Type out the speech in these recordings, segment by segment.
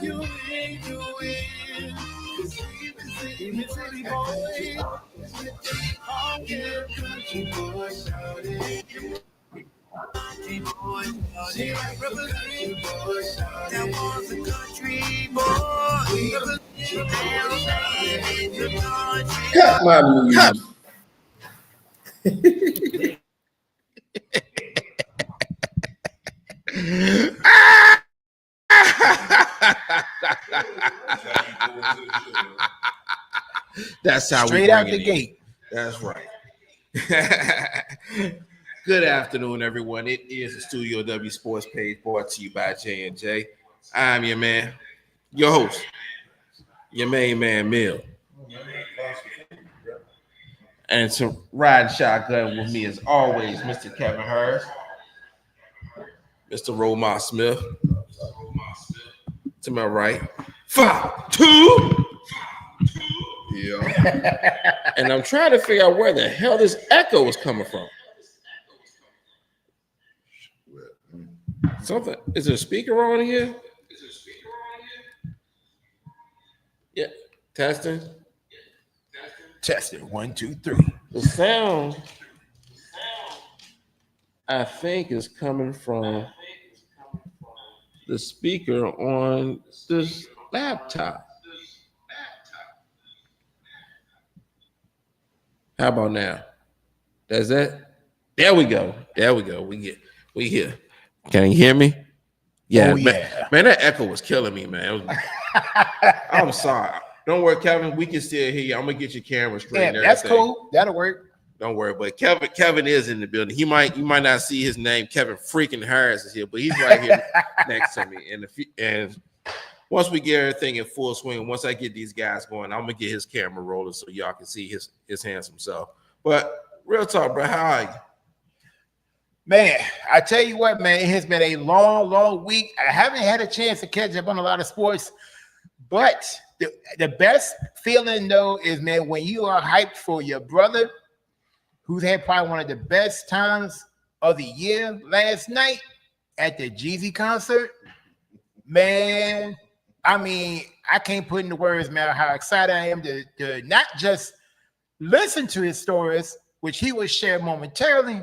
You win, you win. Even city boy. All your country boy shouted. Country boy shouted. Represent boy shouted. That was a country boy. Cut my music. That's how straight we out the gate. That's right. Good afternoon, everyone. It is the Studio W Sports Page brought to you by J&J. I'm your man, your host, your main man, Mill. And to ride shotgun with me, as always, Mr. Kevin Hurst, Mr. Romar Smith. To my right, 5, 2. Yeah. And I'm trying to figure out where the hell this echo is coming from. Something, is there a speaker on here? Yeah, testing. Testing 1, 2, 3. The sound, I think, is coming from the speaker on this laptop. How about now? That's that. There we go. There we go. We here. Can you hear me? Yeah, man, that echo was killing me, man. I'm sorry. Don't worry, Kevin. We can still hear you. I'm gonna get your camera straight. Yeah, that's cool. That'll work. Don't worry, but Kevin is in the building. You might not see his name. Kevin freaking Harris is here, but he's right here next to me. And once we get everything in full swing, once I get these guys going, I'm gonna get his camera rolling so y'all can see his handsome self. But real talk, bro, how are you? Man, I tell you what, man, it has been a long week. I haven't had a chance to catch up on a lot of sports, but the best feeling though is, man, when you are hyped for your brother, who's had probably one of the best times of the year last night at the Jeezy concert. Man, I mean, I can't put into words, man, how excited I am to not just listen to his stories, which he will share momentarily,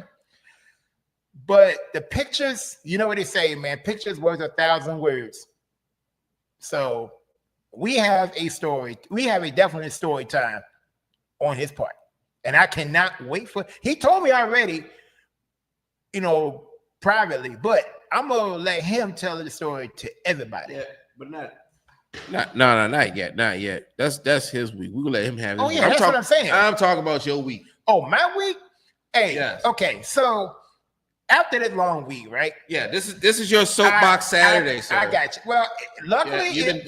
but the pictures, you know what they say, man, pictures worth 1,000 words. So we have a story. We have a definite story time on his part. And I cannot wait for, he told me already, you know, privately, but I'm going to let him tell the story to everybody. Yeah, but not yet. That's his week. We will let him have his week. That's what I'm saying. I'm talking about your week. Oh, my week? Hey, yes. Okay, so after that long week, right? Yeah, this is your soapbox Saturday, sir. I got you. Well, luckily, you've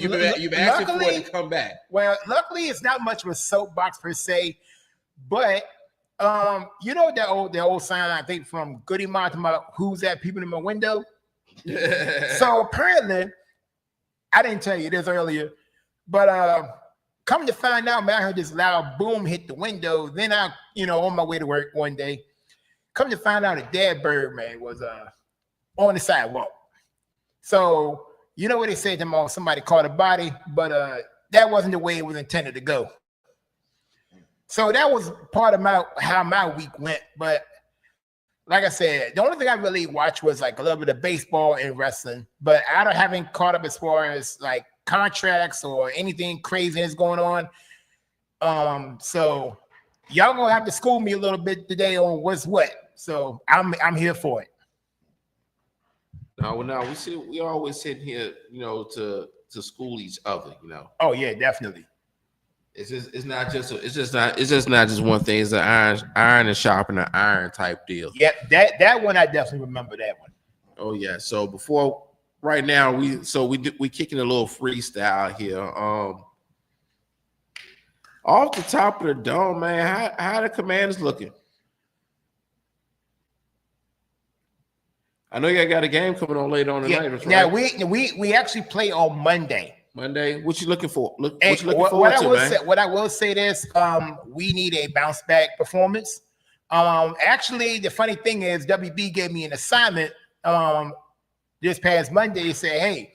been asking for it to come back. Well, luckily, it's not much of a soapbox per se, but you know the old sign, I think, from Goody Mob about who's that peeping in my window. So apparently, I didn't tell you this earlier, but come to find out, man, I heard this loud boom hit the window. Then I, on my way to work one day, come to find out a dead bird, man, was on the sidewalk. So you know what they said to them? Somebody caught a body, but that wasn't the way it was intended to go. So that was part of how my week went. But like I said, the only thing I really watched was like a little bit of baseball and wrestling. But I haven't caught up as far as like contracts or anything crazy that's going on. So y'all gonna have to school me a little bit today on what's what. So I'm here for it. No, we always sit here, to school each other, Oh yeah, definitely. It's not just one thing. It's an iron and sharpen an iron type deal. Yep, that one I definitely remember that one. Oh yeah. So right now we kicking a little freestyle here. Off the top of the dome, man, how the Commanders looking? I know you got a game coming on later on tonight. Right? Now we actually play on Monday. What you looking for? What I will say this: we need a bounce back performance. Actually, the funny thing is, WB gave me an assignment this past Monday. He said, "Hey,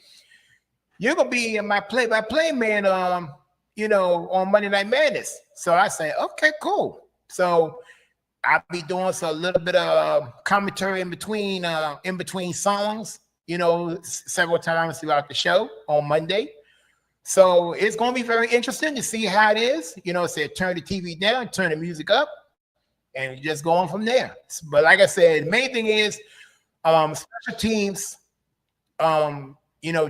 you're gonna be in my play-by-play man, on Monday Night Madness. So I say, okay, cool. So I'll be doing a little bit of commentary in between songs, several times throughout the show on Monday. So it's going to be very interesting to see how it is. Say turn the TV down, turn the music up, and just go on from there. But like I said, the main thing is special teams,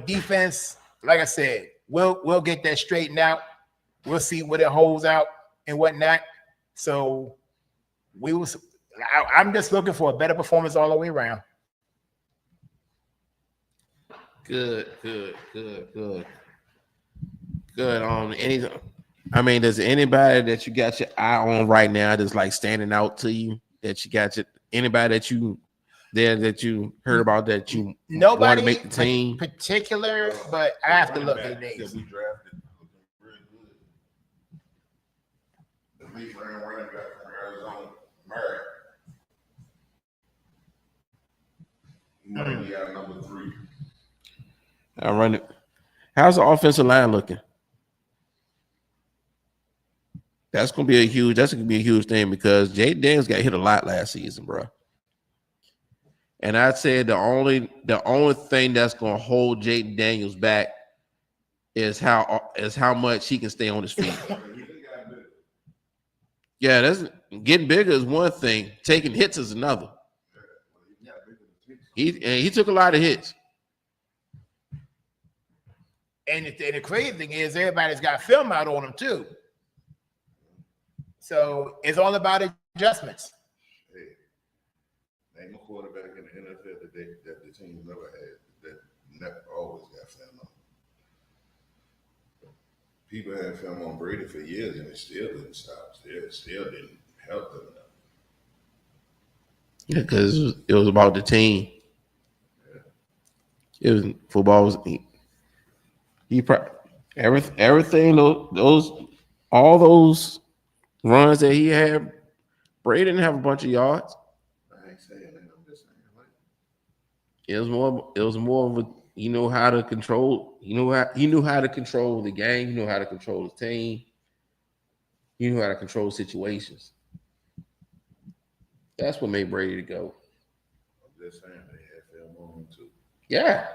defense. Like I said, we'll get that straightened out. We'll see what it holds out and whatnot. So I'm just looking for a better performance all the way around. Good. On any, I mean, does anybody that you got your eye on right now that's like standing out to you? That you got anybody that you heard about that you nobody want to make the team particular, but I have to look at names. We drafted the lead running back from Arizona, Murray. He might be our number 3. I run it. How's the offensive line looking? That's gonna be a huge thing because Jay Daniels got hit a lot last season, bro. And I'd say the only thing that's gonna hold Jay Daniels back is how much he can stay on his feet. Yeah, that's getting bigger is one thing. Taking hits is another. He took a lot of hits. And the crazy thing is everybody's got film out on him too. So it's all about adjustments. Hey, ain't no quarterback in the NFL that the team never had that never always got film on. People had film on Brady for years and it still didn't stop. It still didn't help them enough. Yeah, because it was about the team. Yeah. It was football was everything all those runs that he had. Brady didn't have a bunch of yards. I ain't saying that. I'm just saying like it was more of a he knew how to control the game, he knew how to control the team, he knew how to control situations. That's what made Brady to go. I'm just saying they had film on him too. Yeah.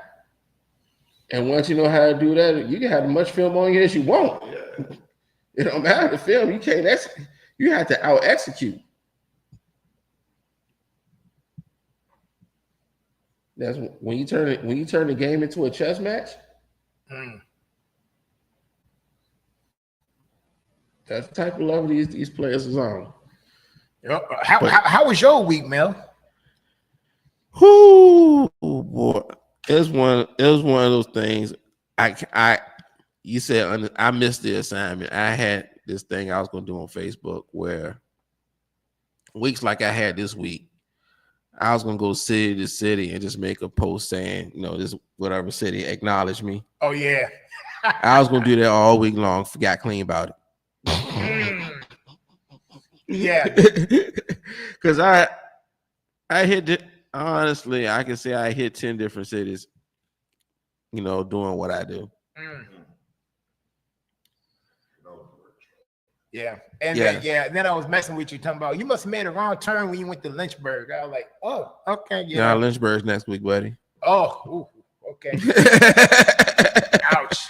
And once you know how to do that, you can have as much film on you as you want. Yeah. It don't matter the film. You can't you have to out execute. That's when you turn the game into a chess match. That's the type of level these players is on. How was your week, Mel? Whoo, boy. It was one of those things. You said I missed the assignment. I had this thing I was going to do on Facebook where weeks like I had this week, I was going to go city to city and just make a post saying, this whatever city acknowledge me. Oh, yeah. I was going to do that all week long. Forgot clean about it. Yeah. Because I hit it. Honestly, I can say I hit 10 different cities, doing what I do. Yeah. And then I was messing with you, talking about you must have made a wrong turn when you went to Lynchburg. I was like, oh, okay. Yeah, Lynchburg's next week, buddy. Oh, okay. Ouch.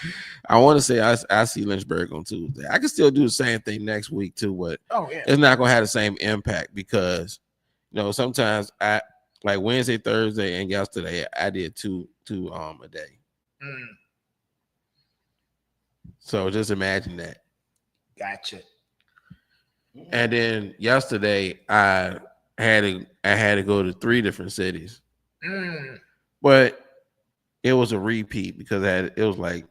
I want to say I see Lynchburg on Tuesday. I can still do the same thing next week too, but it's not going to have the same impact because, sometimes I like Wednesday, Thursday, and yesterday I did two a day. So just imagine that. Gotcha. And then yesterday I had to go to 3 different cities, but it was a repeat because it was like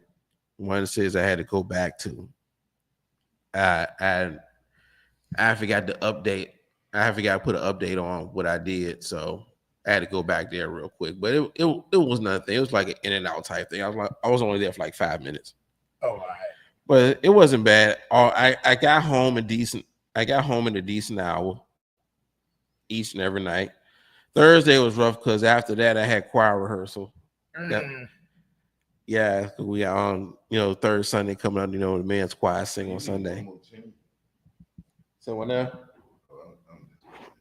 one of the cities I had to go back to. I forgot to update. I forgot to put an update on what I did, so I had to go back there real quick. But it was nothing. It was like an in and out type thing. I was only there for like 5 minutes. Oh, all right. But it wasn't bad. I got home in a decent hour each and every night. Thursday was rough because after that I had choir rehearsal. Yeah, we got third Sunday coming up. The men's choir sing on Sunday. So what now?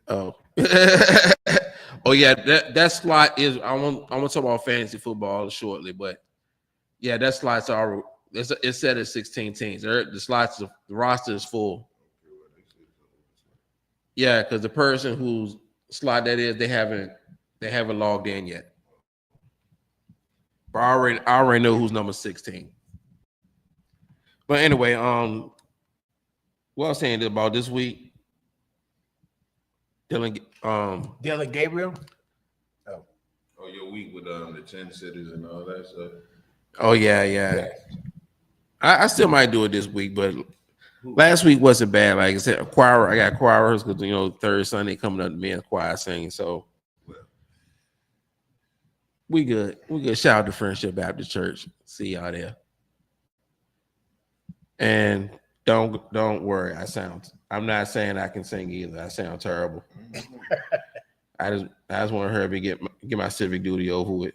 Oh, oh yeah, that slot is. I want to talk about fantasy football shortly, but yeah, that slot's already. It's set at 16 teams. The roster is full. Yeah, because the person whose slot that is, they haven't logged in yet. But I already know who's number 16. But anyway, what I was saying about this week, Dylan Gabriel. Oh, your week with the 10 cities and all that stuff. Oh yeah. I still might do it this week, but last week wasn't bad. Like I said, I got choirs because third Sunday coming up, the men's choir singing. So we good. Shout out to Friendship Baptist Church. See y'all there. And don't worry. I'm not saying I can sing either. I sound terrible. I just want to hurry get my civic duty over with.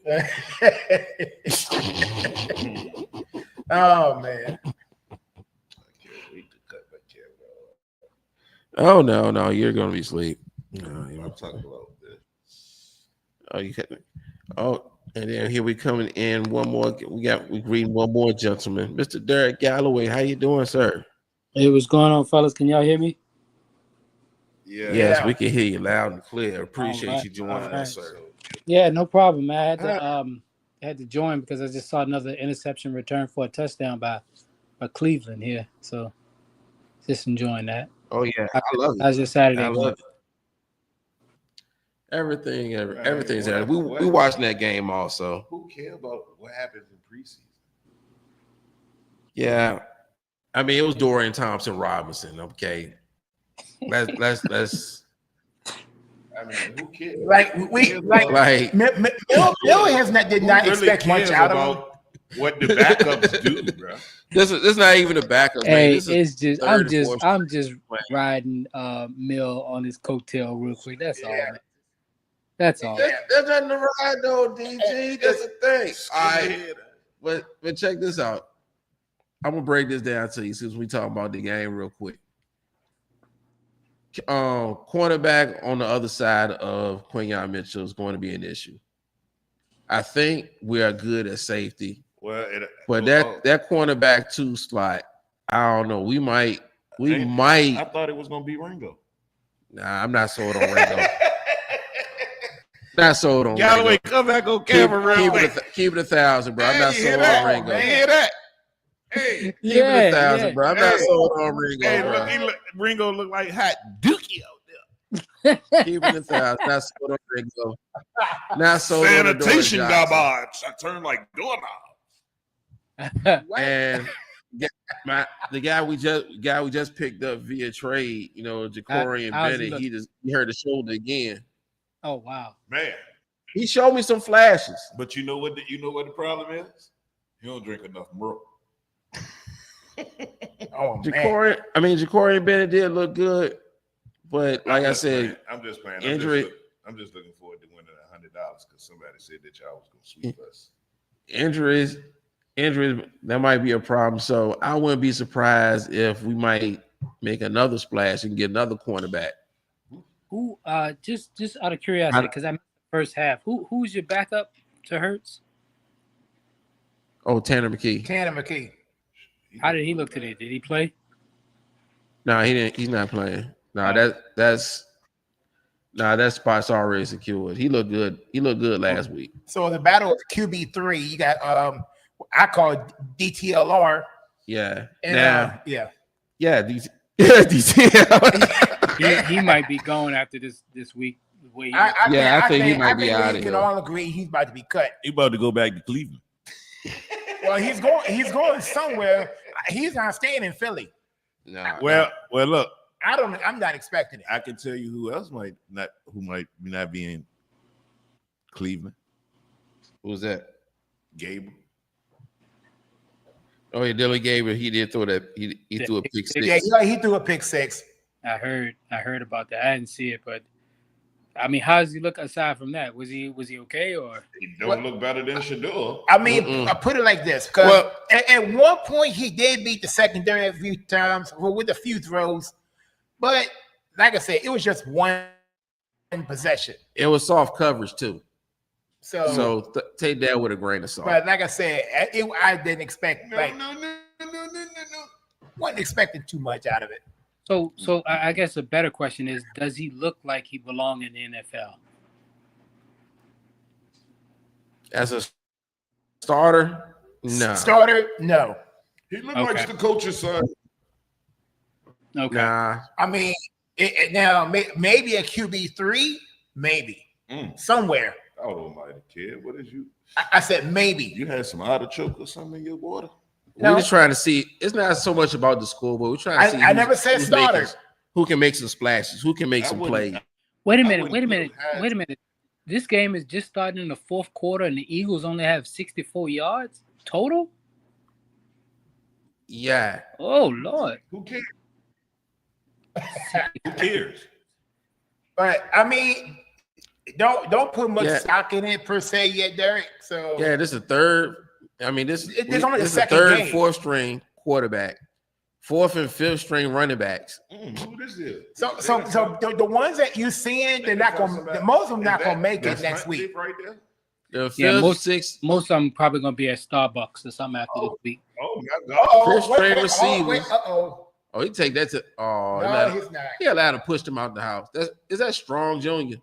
Oh man. Oh no, you're gonna be asleep. No, I'm talking about this. Oh, you can. Oh, and then here we coming in one more. We reading one more gentleman, Mr. Derek Galloway. How you doing, sir? Hey, what's going on, fellas? Can y'all hear me? Yeah. Yes, we can hear you loud and clear. Appreciate right. you joining us, sir. Yeah, no problem, man. I had to join because I just saw another interception return for a touchdown by Cleveland here. So just enjoying that. Oh yeah, I love it. How's your Saturday I love going? it. Everything's there. We watching that game also. Who cares about what happens in preseason? Yeah, I mean it was Dorian Thompson Robinson. Okay, let's. I mean, who cares? Bill did not expect much out of him. What the backups do, bro? This is not even a backup. Hey, man. I'm just riding Mill on his coattail real quick. That's all. Man. That's all. That's nothing to ride though, DG. That's the thing. All right, but check this out. I'm gonna break this down to you since we talk about the game real quick. Cornerback on the other side of Quinyon Mitchell is going to be an issue. I think we are good at safety. But that cornerback 2 slot, I don't know. We might. I thought it was gonna be Ringo. Nah, I'm not sold on Ringo. Not sold on Galloway, Ringo. come back on camera. Keep it 1,000, bro. I'm not sold on Ringo. You hear that? Hey, keep it 1,000, bro. I'm not sold on Ringo. Hey, bro. look, Ringo look like hot dookie out there. Keep it 1,000. Not sold on Ringo. Not sold on sanitation garbage. I turn like doorknobs. And the guy we just picked up via trade, Ja'Cory and Bennett, he hurt his shoulder again. Oh wow, man! He showed me some flashes, but you know what the problem is? He don't drink enough milk. Ja'Cory and Bennett did look good, but like I said, I'm just playing. Injury. I'm just looking forward to winning $100 because somebody said that y'all was gonna sweep us. Injuries, that might be a problem. So I wouldn't be surprised if we might make another splash and get another cornerback. Who? Just out of curiosity, because I missed the first half. Who's your backup to Hurts? Oh, Tanner McKee. How did he look today? Did he play? No, he didn't. He's not playing. No, that spot's already secured. He looked good. He looked good last week. So the battle of QB3, you got I call it DTLR. Yeah. And, DTL. he might be going after this week. I think he might be out of here. We can all agree he's about to be cut. He's about to go back to Cleveland. Well, he's going somewhere. He's not staying in Philly. No. Well, look. I'm not expecting it. I can tell you who else might not be in Cleveland. Who's that? Gabriel. Oh, yeah, Dylan Gabriel. He did throw that. He threw a pick six. Yeah, he threw a pick six. I heard about that. I didn't see it, but I mean, how does he look aside from that? Was he okay or? He don't look better than Shador. I mean, I put it like this, because at one point he did beat the secondary a few times with a few throws, but like I said, it was just one possession. It was soft coverage too. So take that with a grain of salt. But like I said, I didn't expect No. wasn't expecting too much out of it. So I guess a better question is, does he look like he belongs in the NFL? As a starter, no. Starter, no. He looked like the coach's son. Okay. Nah. I mean, now maybe a QB3, maybe somewhere. Oh, almighty kid, what is you? I said maybe. You had some artichoke or something in your water? We're just trying to see. It's not so much about the score, but we're trying to see. I never said starter. Who can make some splashes? Who can make some plays? Wait a minute. This game is just starting in the fourth quarter, and the Eagles only have 64 yards total? Yeah. Oh, Lord. Who cares? Who cares? But I mean, don't put much stock in it per se yet, Derek. So yeah, this is the third. I mean, this only the second third game. and fourth string quarterback, fourth and fifth string running backs. Who this is? So the ones that you're seeing, they're not going. Most of them not going to make it next week. Right there. The fifth, most of them probably going to be at Starbucks or something after this week. Oh my God! Fifth string receivers. Oh, he take that to. Oh, no, he's not. He allowed to push them out the house. Is that Strong Jr.?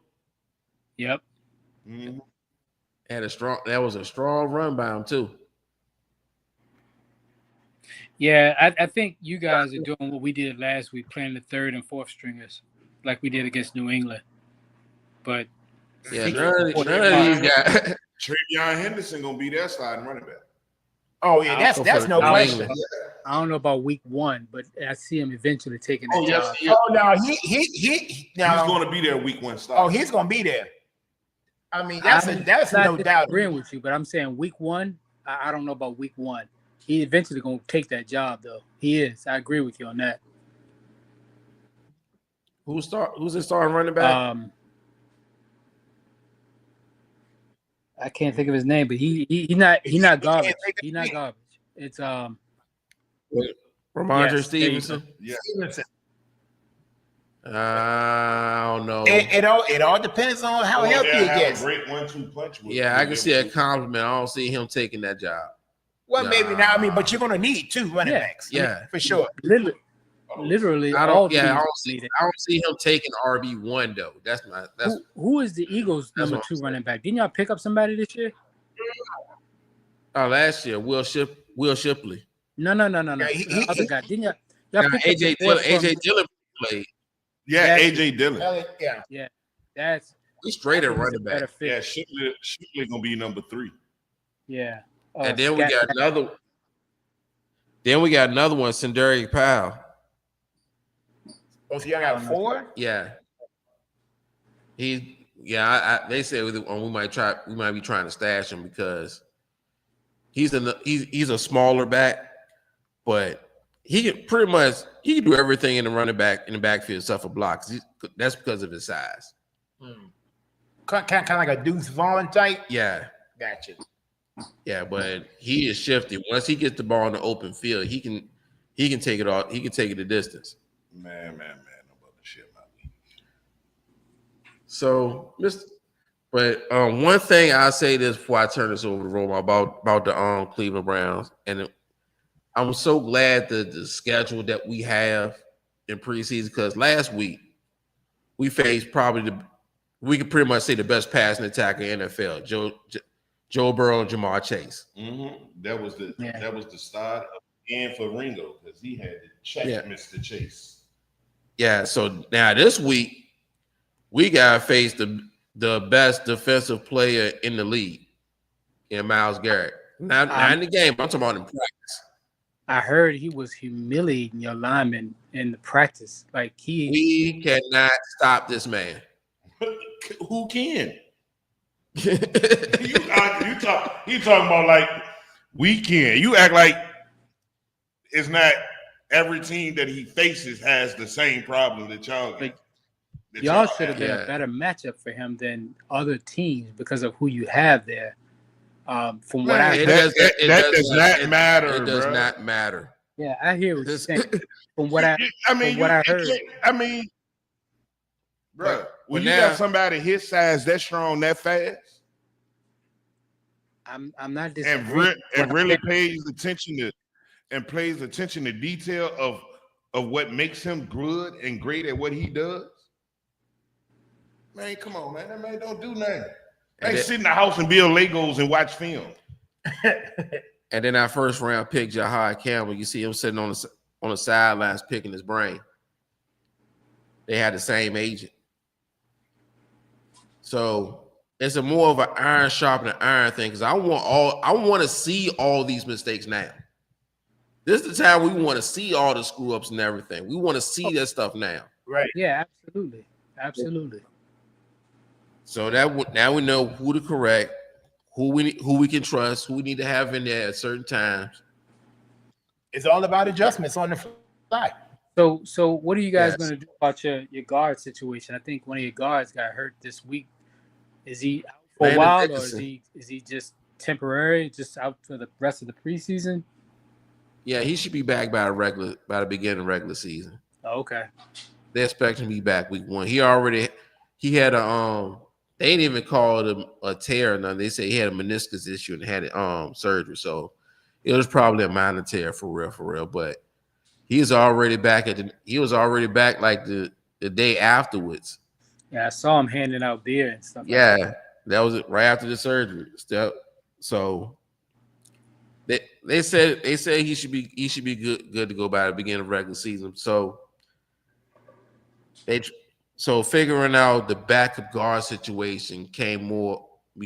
Yep. Mm-hmm. That was a strong run by him too. Yeah, I think you guys are doing what we did last week, playing the third and fourth stringers, like we did against New England. But yeah, none of these guys. Travion Henderson gonna be their starting running back. Oh yeah, that's no question. I don't know about week one, but I see him eventually taking that job. Yes. Oh no, he's going to be there week one start. Oh, he's going to be there. I mean, that's no doubt. Agreeing with you, but I'm saying week one. I don't know about week one. He eventually going to take that job, though. He is. I agree with you on that. Who's his starting running back? I can't think of his name, but he's not garbage. He's not garbage. It's Ramondre Stevenson. Yeah. I don't know. It all depends on how healthy he gets. Great 1-2 punch. I can see a compliment. I don't see him taking that job. Well, maybe not. I mean, but you're going to need two running backs. Yeah, for sure. Literally, I don't see him taking RB1 though. Who is the Eagles' number 2 running back? Didn't y'all pick up somebody this year? Last year, Will Shipley. No. The other guy. Didn't y'all AJ Dillon played. Yeah, AJ Dillon. Yeah. We straight at running back. Yeah, Shipley gonna be number 3. Yeah. And then we got another. Then we got another one, Sindaric Powell. Oh, so y'all got 4? Yeah. They said we might be trying to stash him because he's a smaller back, but he can do everything in the backfield except for blocks. That's because of his size. Kind of like a Deuce Vaughn type. Yeah. Gotcha. Yeah, but he is shifty. Once he gets the ball in the open field, he can take it all. He can take it the distance. Man, no other shit about me. So, one thing I'll say this before I turn this over to Roma about the Cleveland Browns, and I'm so glad the schedule that we have in preseason, because last week we faced we could pretty much say the best passing attacker in the NFL, Joe Burrow and Jamar Chase. Mm-hmm. That was the start and for Ringo, because he had to check Mr. Chase. Yeah, so now this week we gotta face the best defensive player in the league, in Myles Garrett. Not in the game, but I'm talking about in practice. I heard he was humiliating your lineman in the practice. We cannot stop this man. Who can? You talking about like we can. You act like it's not every team that he faces has the same problem that y'all got. y'all should have been a better matchup for him than other teams because of who you have there. From what I heard, that does not matter. It does not matter. Yeah, I hear what you're saying. From what I heard. Bro, when you got somebody his size, that strong, that fast, I'm not disagreeing. And really pays attention to detail of what makes him good and great at what he does. Man, come on, man. That man don't do nothing. Ain't sit in the house and build Legos and watch film. And then our first round pick, Jahad Campbell, you see him sitting on the sidelines picking his brain. They had the same agent. So it's a more of an iron sharpening iron thing because I want to see all these mistakes now. This is the time we want to see all the screw ups and everything. We want to see that stuff now. Right. Yeah, absolutely. So now we know who to correct, who we can trust, who we need to have in there at certain times. It's all about adjustments on the fly. So what are you guys going to do about your guard situation? I think one of your guards got hurt this week. Is he out for a while, or is he just temporary, just out for the rest of the preseason? Yeah, he should be back by the beginning of the regular season. Oh, okay. They expect him to be back week 1. He had a they didn't even call it a tear or nothing. They say he had a meniscus issue and had surgery. So it was probably a minor tear for real. But he was already back like the day afterwards. Yeah, I saw him handing out beer and stuff. Yeah, like that was right after the surgery. So they said he should be good to go by the beginning of regular season. So figuring out the backup guard situation became more of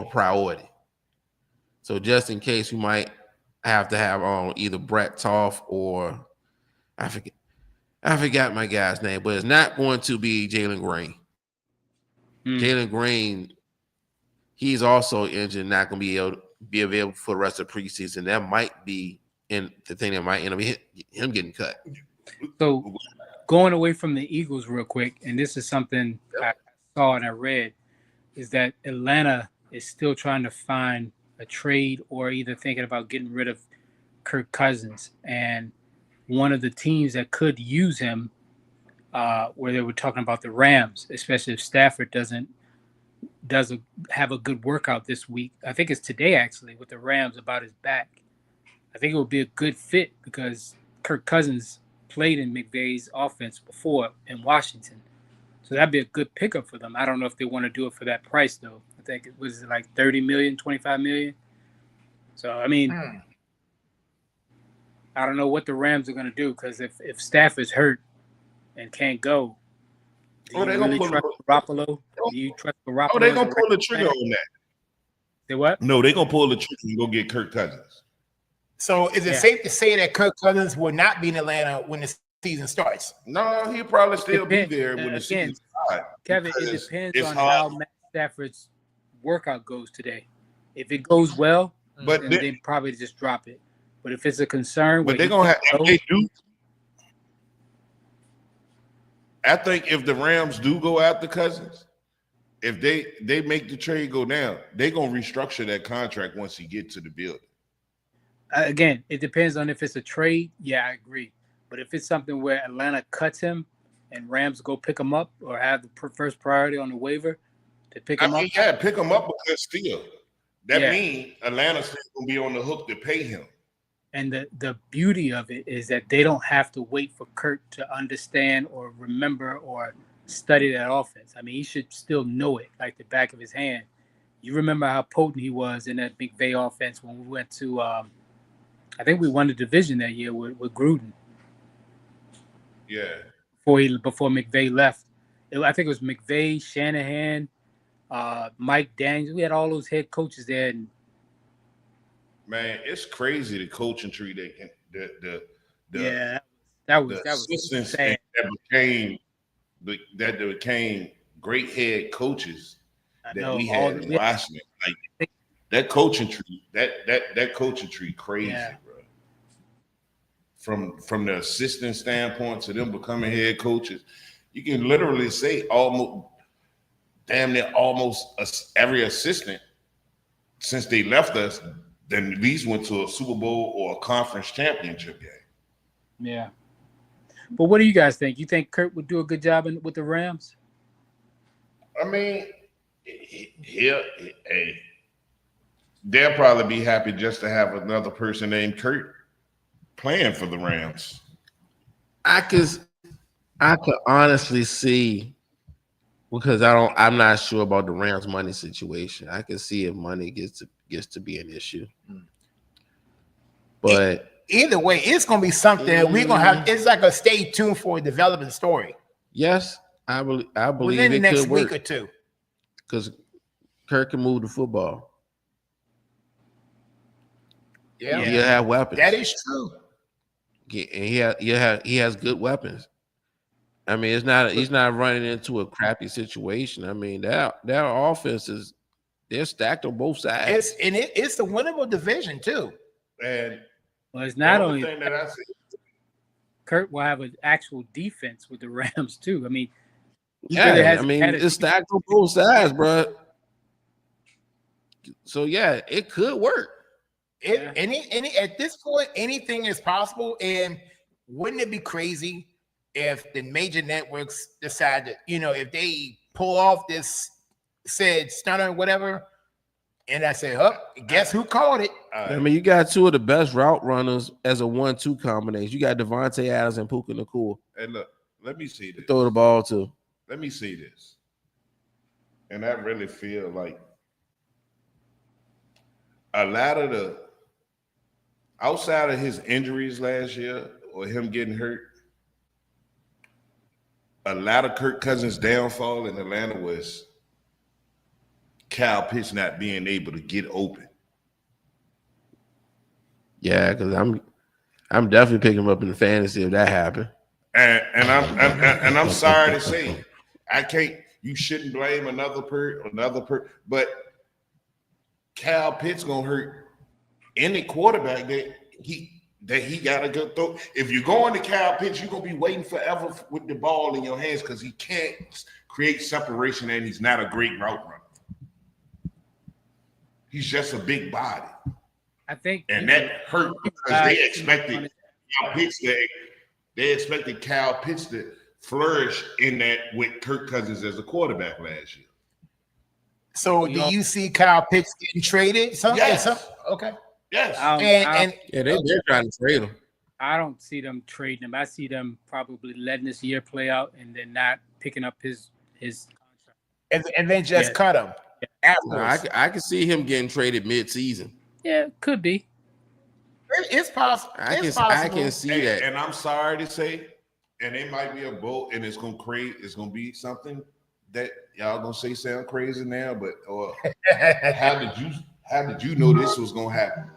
a priority. So just in case we might have to have either Brett Toth or I forgot my guy's name, but it's not going to be Jalen Green. Jalen Green, he's also injured, not going to be available for the rest of the preseason. That might be the thing that might end up him getting cut. So going away from the Eagles real quick, and this is something I saw and I read, is that Atlanta is still trying to find a trade or either thinking about getting rid of Kirk Cousins. And one of the teams that could use him, where they were talking about the Rams, especially if Stafford doesn't have a good workout this week. I think it's today actually with the Rams about his back. I think it would be a good fit because Kirk Cousins played in McVay's offense before in Washington. So that'd be a good pickup for them. I don't know if they want to do it for that price though. I think it was like 30 million, 25 million. So I mean, I don't know what the Rams are going to do because if Stafford's hurt and can't go, do you really trust Garoppolo? Do you trust Garoppolo? Oh, they're going to pull the trigger on that. Say what? No, they're going to pull the trigger and go get Kirk Cousins. So is it safe to say that Kirk Cousins will not be in Atlanta when the season starts? No, he'll probably still be there when the season starts. Kevin, it depends on how Matt Stafford's workout goes today. If it goes well, then they probably just drop it. But if it's a concern, but they're gonna have. If they do, I think if the Rams do go after Cousins, if they make the trade go down, they're gonna restructure that contract once he gets to the building. Again, it depends on if it's a trade. Yeah, I agree. But if it's something where Atlanta cuts him and Rams go pick him up or have the first priority on the waiver to pick him up, yeah, pick him up because still that means Atlanta's still gonna be on the hook to pay him. And the beauty of it is that they don't have to wait for Kirk to understand or remember or study that offense. I mean, he should still know it like the back of his hand. You remember how potent he was in that McVay offense when we went to, I think we won the division that year with Gruden. Yeah. Before McVay left. I think it was McVay, Shanahan, Mike Daniels. We had all those head coaches there. And man, it's crazy the coaching tree they can that was insane. That became great head coaches that we had in Washington. Like that coaching tree, that coaching tree crazy, bro. from the assistant standpoint to them becoming head coaches, you can literally say almost damn near almost every assistant since they left us then at least went to a Super Bowl or a conference championship game. Yeah. But what do you guys think? You think Kurt would do a good job with the Rams? I mean, they'll probably be happy just to have another person named Kurt playing for the Rams. I could honestly see, because I'm not sure about the Rams money situation. I can see if money gets to be an issue. But either way, it's gonna be something we're gonna have. It's like a stay tuned for a developing story. Yes, I believe within the next could work, week or two. Because Kirk can move the football. Yeah, he'll have weapons. That is true. And he has good weapons. I mean, he's not running into a crappy situation. I mean, their offense they're stacked on both sides. It's a winnable division too. And it's not only thing that I see. Kurt will have an actual defense with the Rams too. I mean, it's stacked on both sides, bro. So yeah, it could work. Any at this point, anything is possible. And wouldn't it be crazy if the major networks decide that, if they pull off this said stunner or whatever, and I say, guess who called it? I mean, you got two of the best route runners as a 1-2 combination. You got Devontae Adams and Puka Nacua. Hey, look, let me see this. Throw the ball to. Let me see this. And I really feel like a lot of the outside of his injuries last year or him getting hurt, a lot of Kirk Cousins' downfall in Atlanta was Kyle Pitts not being able to get open. Yeah, because I'm definitely picking him up in the fantasy if that happened. And I'm sorry to say, I can't. You shouldn't blame another per. But Kyle Pitts gonna hurt any quarterback that he got a good throw. If you're going to Kyle Pitts, you're gonna be waiting forever with the ball in your hands because he can't create separation and he's not a great route runner. He's just a big body. I think, and that hurt because they expected Kyle Pitts. They expected Kyle Pitts to flourish in that with Kirk Cousins as a quarterback last year. So, do you see Kyle Pitts getting traded? Yes. Okay. Yes. They're trying to trade him. I don't see them trading him. I see them probably letting this year play out and then not picking up his contract. And then just cut him. No, I can see him getting traded mid-season. Yeah, could be. It's possible. I can see that. And I'm sorry to say, and it might be a boat, and it's gonna be something that y'all gonna say sound crazy now, but how did you know this was gonna happen?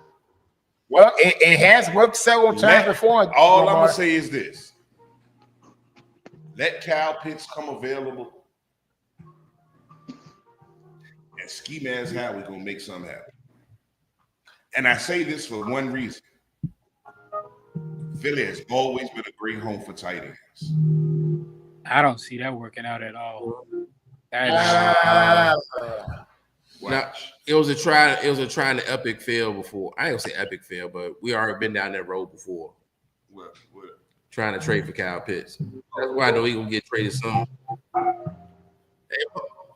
Well, it has worked several times before. All I'm gonna say is this: let Kyle Pitts come available, and Ski Man's how we're gonna make something happen. And I say this for one reason. Philly has always been a great home for tight ends. I don't see that working out at all. Now, it was a trying to epic fail before. I ain't gonna say epic fail, but we already been down that road before. What? Trying to trade for Kyle Pitts. That's why I know he gonna get traded soon. Hey,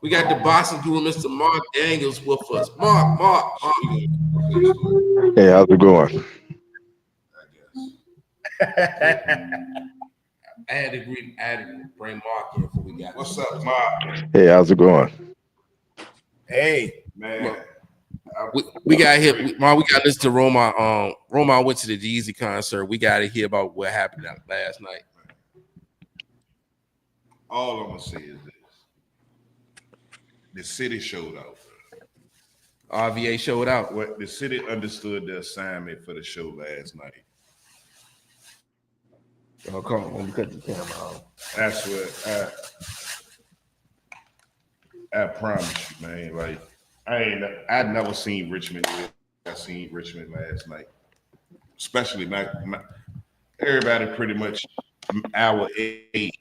we got the Boston doing Mr. Mark Daniels with us. Mark. Hey, how's it going? I had to bring Mark in before we got. What's up, Mark? Hey, how's it going? Hey, man. We got hit. Mark, we got to listen to Roma. Roma went to the Jeezy concert. We got to hear about what happened last night. All I'm gonna say is this: the city showed out. RVA showed out. What the city understood the assignment for the show last night. Oh, come on, let me cut the camera off. That's what I promise you, man. Like I'd never seen Richmond. I seen Richmond last night, especially everybody pretty much our age.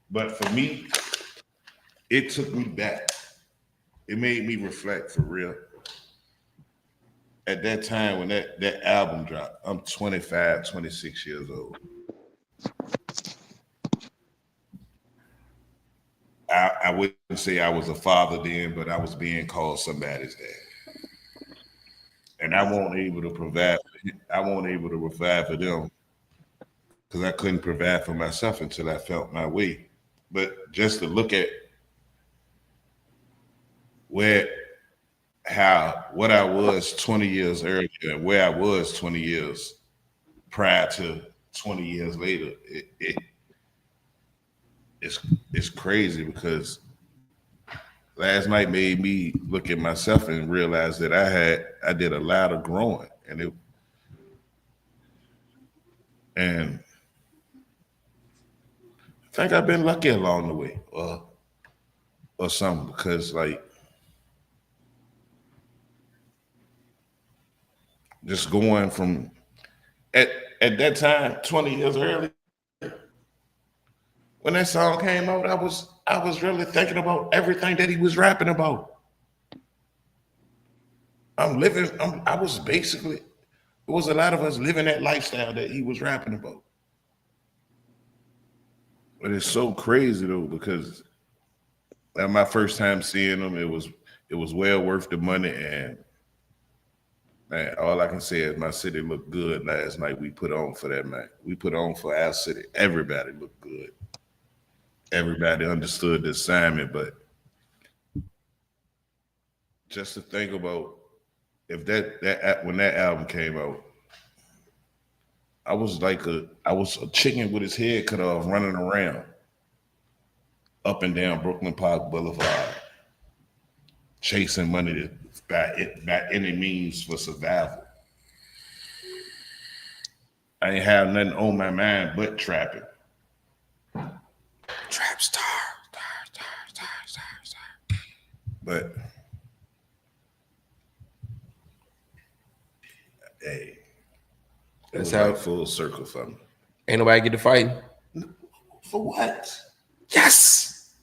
But for me, it took me back. It made me reflect for real. At that time when that album dropped, I'm 25, 26 years old. I wouldn't say I was a father then, but I was being called somebody's dad. And I wasn't able to provide for them because I couldn't provide for myself until I felt my way. But just to look at what I was 20 years earlier and where I was 20 years prior to 20 years later, it's crazy because last night made me look at myself and realize that I did a lot of growing and I think I've been lucky along the way or something because like just going from at that time 20 years early when that song came out, I was really thinking about everything that he was rapping about. There was a lot of us living that lifestyle that he was rapping about. But it's so crazy though, because that my first time seeing him, it was well worth the money. And man, all I can say is my city looked good last night. We put on for that night. We put on for our city. Everybody looked good. Everybody understood the assignment, but just to think about if that when that album came out, I was a chicken with his head cut off running around up and down Brooklyn Park Boulevard, chasing money by any means for survival. I ain't have nothing on my mind but trapping. Trap star. But hey, that's how it full circle for me. Ain't nobody get to fighting. For what? Yes.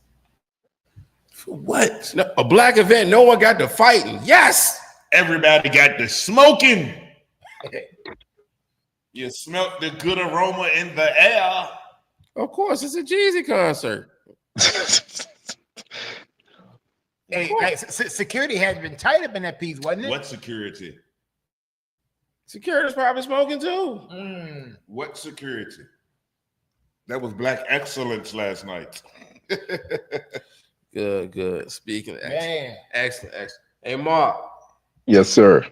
For what? No, a black event, no one got to fighting. Yes. Everybody got to smoking. You smelt the good aroma in the air. Of course, it's a Jeezy concert. Hey, security had been tight up in that piece, wasn't it? What security? Security's probably smoking too. What security? That was black excellence last night. Good. Speaking of excellent. Hey, Mark. Yes, sir.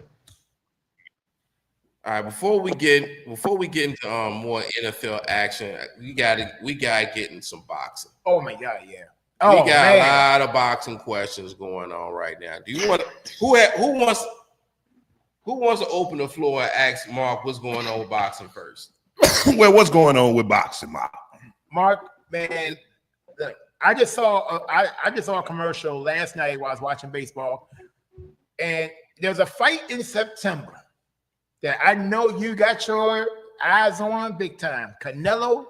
All right, before we get into more NFL action, we gotta get in some boxing. Oh my God, yeah. We got a lot of boxing questions going on right now. Do you want who wants to open the floor and ask Mark what's going on with boxing first? Well, what's going on with boxing, Mark? Mark, man, look, I just saw a commercial last night while I was watching baseball, and there's a fight in September that I know you got your eyes on big time. Canelo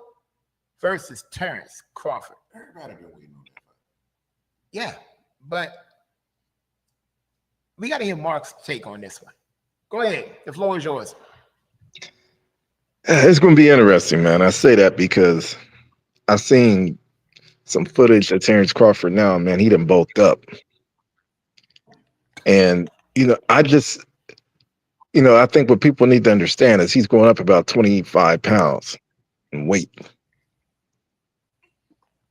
versus Terrence Crawford. Everybody been waiting on that fight. Yeah, but we got to hear Mark's take on this one. Go ahead. The floor is yours. It's going to be interesting, man. I say that because I've seen some footage of Terrence Crawford now, man. He done bulked up. And, I think what people need to understand is he's going up about 25 pounds in weight.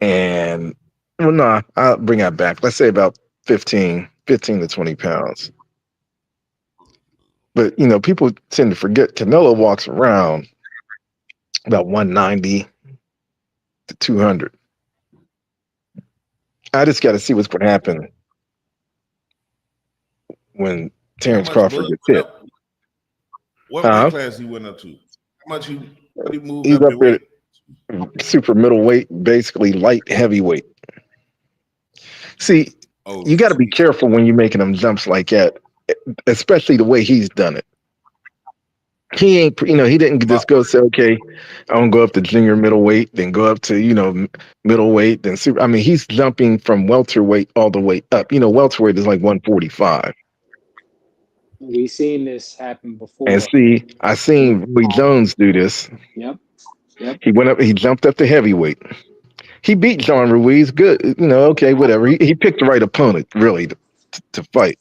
And, I'll bring that back. Let's say about 15 to 20 pounds. But, people tend to forget Canelo walks around about 190 to 200. I just got to see what's going to happen when Terrence Crawford gets hit. What weight class he went up to? How much he moved He's up there? Super middleweight, basically light heavyweight. See, you got to be careful when you're making them jumps like that, especially the way he's done it. he ain't, he didn't just go say, okay, I'm gonna go up to junior middleweight, then go up to, middleweight, then super. I mean, he's jumping from welterweight all the way up. Welterweight is like 145. We've seen this happen before. And see, I seen Roy Jones do this. Yep. He jumped up to heavyweight. He beat John Ruiz. Good, okay, whatever. He picked the right opponent, really, to fight.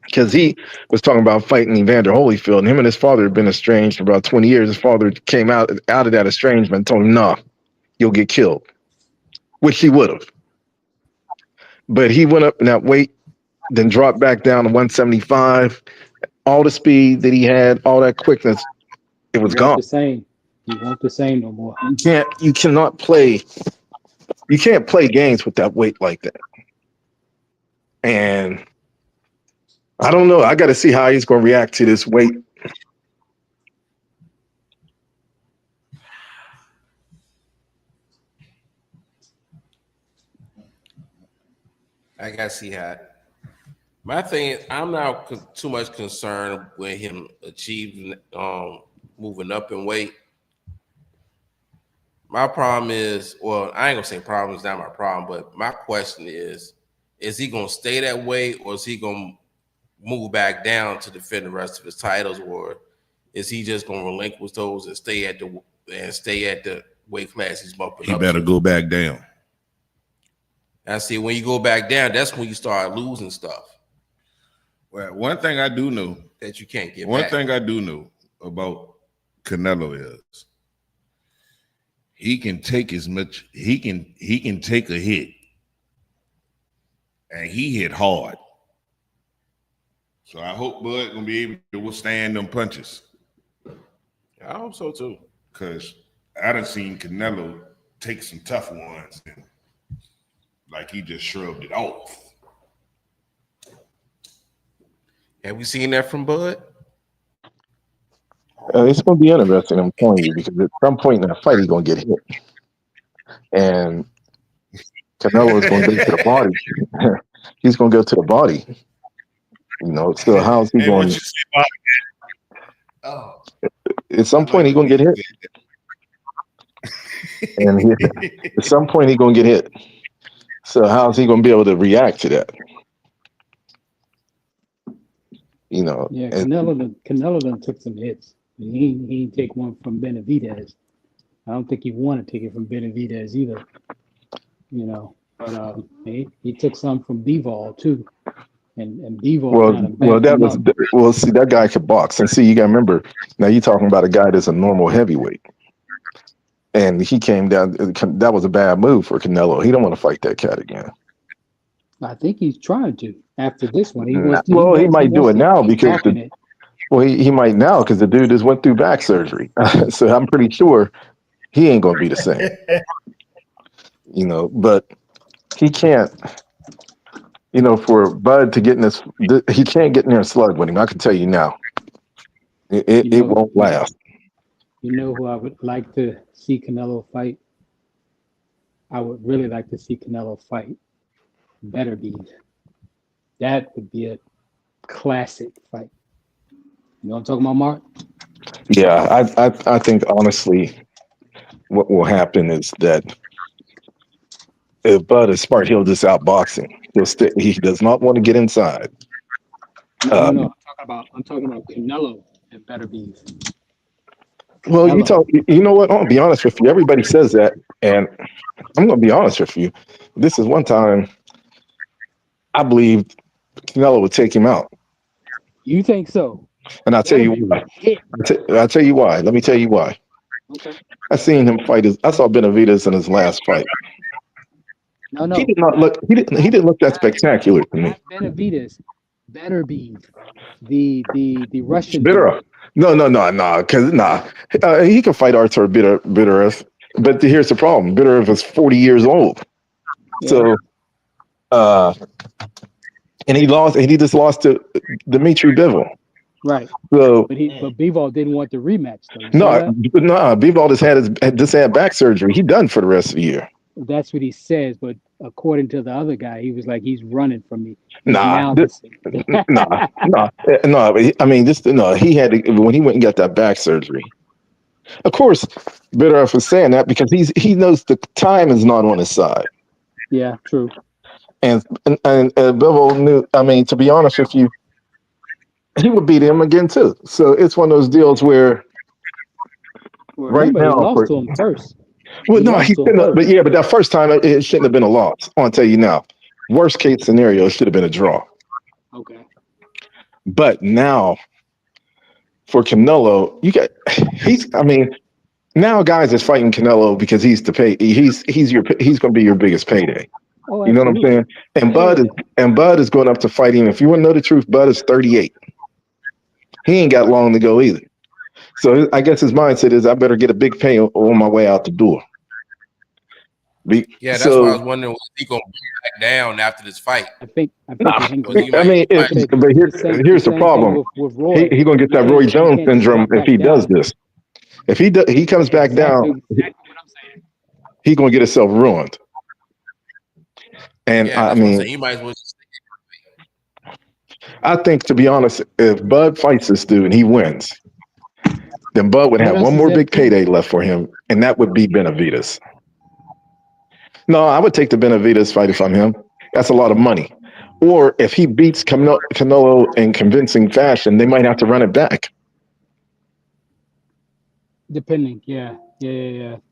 Because he was talking about fighting Evander Holyfield, and him and his father had been estranged for about 20 years. His father came out of that estrangement and told him, "No, you'll get killed," which he would have. But he went up in that weight, then dropped back down to 175. All the speed that he had, all that quickness, it was gone. The same. You want the same no more. You can't play games with that weight like that. And I don't know. I got to see how he's going to react to this weight. I got to see how. My thing is, I'm not too much concerned with him achieving moving up in weight. My problem is, well, I ain't gonna say problem is not my problem, but my question is he gonna stay that way, or is he gonna move back down to defend the rest of his titles, or is he just gonna relinquish those and stay at the weight class he's bumping up? He better go back down. I see, when you go back down, that's when you start losing stuff. Well, one thing I do know that you can't get one back. thing I do know about Canelo is he can take as much, he can take a hit, and he hit hard. So I hope Bud gonna be able to withstand them punches. I hope so too. Cause I done seen Canelo take some tough ones and like he just shrugged it off. Have we seen that from Bud? It's going to be interesting, I'm telling you, because at some point in that fight, he's going to get hit. And Canelo is going to go to the body. He's going to go to the body. So how's he going to... At some point, he's going to get hit. And at some point, he's going to get hit. So how's he going to be able to react to that? Yeah, Canelo done took some hits. He didn't take one from Benavidez. I don't think he want to take it from Benavidez either. But he took some from Bivol too, and Bivol. See, that guy could box, and see, you got to remember now. You're talking about a guy that's a normal heavyweight, and he came down. That was a bad move for Canelo. He don't want to fight that cat again. I think he's trying to after this one. He might do it now because he might now because the dude just went through back surgery. So I'm pretty sure he ain't gonna be the same. But he can't. For Bud to get in this, he can't get in there and slug with him. I can tell you now, it won't last. You know who I would like to see Canelo fight? I would really like to see Canelo fight Beterbiev. That would be a classic fight. You know what I'm talking about, Mark? Yeah, I think honestly, what will happen is that if Bud is smart, he'll just outbox him. He does not want to get inside. No. I'm talking about Canelo and Beterbiev. Well, you know what? I'll be honest with you. Everybody says that, and I'm going to be honest with you. This is one time I believed Canelo would take him out. You think so? And I'll tell you why. I'll tell you why. Let me tell you why. Okay. I seen him fight. I saw Benavidez in his last fight. No. He did not look. He didn't look that spectacular to me. Benavidez, Beterbiev, the Russian. Bitter. No. Because he can fight Artur Bitterev, but here's the problem: Bitterev is 40 years old. Yeah. So, and he lost. And he just lost to Dmitry Bivol. Right. So, but Bivol didn't want the rematch. No. Bivol just had back surgery. He done for the rest of the year. That's what he says, but according to the other guy, he was like, he's running from me. He's Nah, now nah, nah, no. I mean, this no. He had to, when he went and got that back surgery. Of course, better off for saying that because he knows the time is not on his side. Yeah, true. And Bivol knew. I mean, to be honest with you, he would beat him again too. So it's one of those deals where Well, right remember, he now, lost to him first. well, He no, lost he to him shouldn't have, first. but yeah, but that first time it shouldn't have been a loss. I'll tell you now. Worst case scenario, it should have been a draw. Okay. But now for Canelo, you got he's. I mean, now guys is fighting Canelo because he's the pay. He's going to be your biggest payday. Oh, You know what I'm absolutely. saying? And Yeah. Bud is going up to fight him. If you want to know the truth, Bud is 38. He ain't got long to go either. So I guess his mindset is I better get a big pay on my way out the door. Yeah, that's why I was wondering was he gonna be back down after this fight. I think nah, he I mean, but here's the problem. with Roy. He gonna get that Roy Jones syndrome if he does this. If he comes back down, exactly what I'm saying. he gonna get himself ruined. And yeah, I mean, he might as well. I think to be honest, if Bud fights this dude and he wins, then Bud would have one more big payday left for him, and that would be Benavidez. No, I would take the Benavidez fight if I'm him. That's a lot of money. Or if he beats Canelo in convincing fashion, they might have to run it back. Depending, yeah.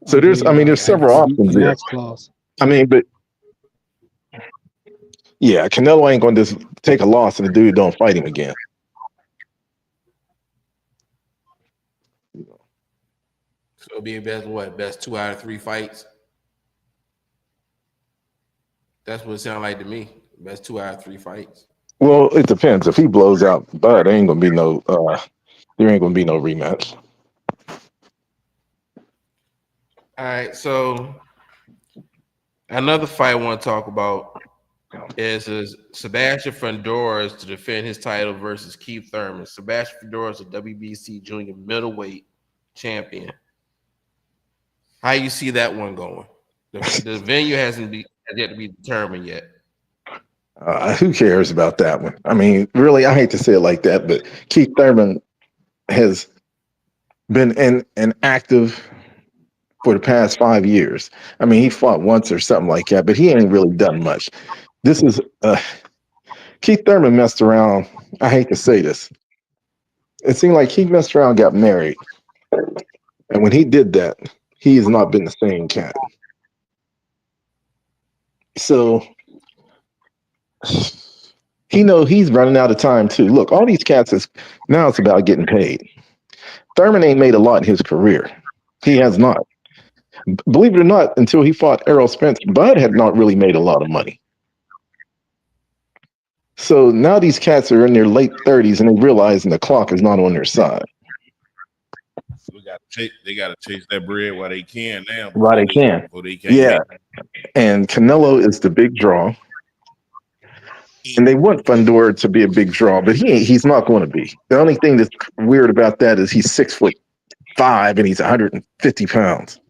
So there's several options there. Clause. I mean, but yeah, Canelo ain't going to just take a loss and the dude don't fight him again. So it'll be best 2 out of 3 fights. That's what it sounds like to me. Best 2 out of 3 fights. Well, it depends. If he blows out Bud, there ain't gonna be no rematch. All right, so another fight I want to talk about is Sebastian Fundora to defend his title versus Keith Thurman. Sebastian Fundora is a WBC junior middleweight champion. How you see that one going? The venue has yet to be determined yet. Who cares about that one? I mean, really, I hate to say it like that, but Keith Thurman has been in active for the past 5 years. I mean, he fought once or something like that, but he ain't really done much. This is Keith Thurman messed around. I hate to say this. It seemed like he messed around, got married, and when he did that, he has not been the same cat. So he's running out of time too. Look, all these cats now it's about getting paid. Thurman ain't made a lot in his career. He has not. Believe it or not, until he fought Errol Spence, Bud had not really made a lot of money. So now these cats are in their late 30s and they realizing the clock is not on their side. They got to chase that bread while they can now. While they can. Yeah. And Canelo is the big draw. And they want Fundora to be a big draw, but he's not going to be. The only thing that's weird about that is he's 6'5" and he's 150 pounds.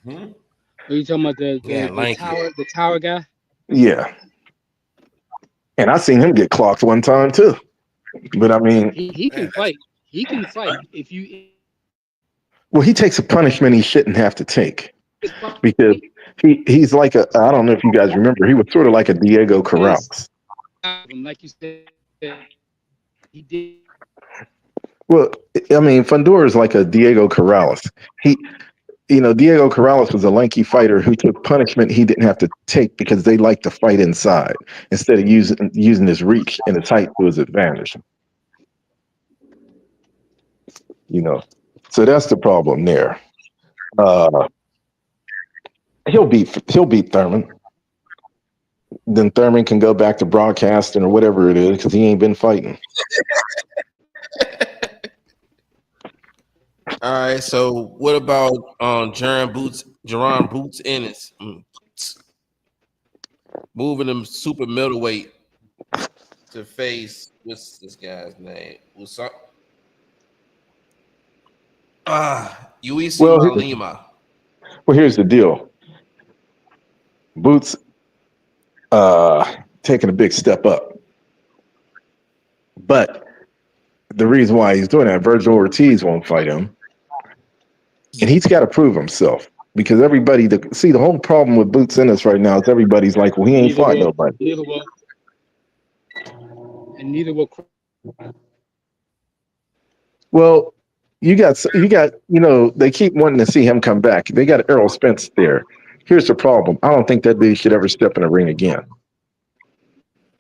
Are you talking about the tower guy? Yeah. And I seen him get clocked one time too. But I mean, he can fight. He can fight if you. Well, he takes a punishment he shouldn't have to take because he's like I don't know if you guys remember, he was sort of like a Diego Corrales. Like you said, he did. Well, I mean, Fundora is like a Diego Corrales. Diego Corrales was a lanky fighter who took punishment he didn't have to take because they like to fight inside instead of using his reach and his height to his advantage. So that's the problem there. He'll beat Thurman. Then Thurman can go back to broadcasting or whatever it is because he ain't been fighting. All right, so what about Jaron Boots Ennis moving him super middleweight to face what's this guy's name? Uisi Lima. Well, here's the deal. Boots taking a big step up. But the reason why he's doing that, Virgil Ortiz won't fight him. And he's got to prove himself. Because everybody, the whole problem with Boots Ennis right now is everybody's like, well, he ain't fought nobody. Neither will. Well, you got, they keep wanting to see him come back. They got Errol Spence there. Here's the problem. I don't think that dude should ever step in a ring again.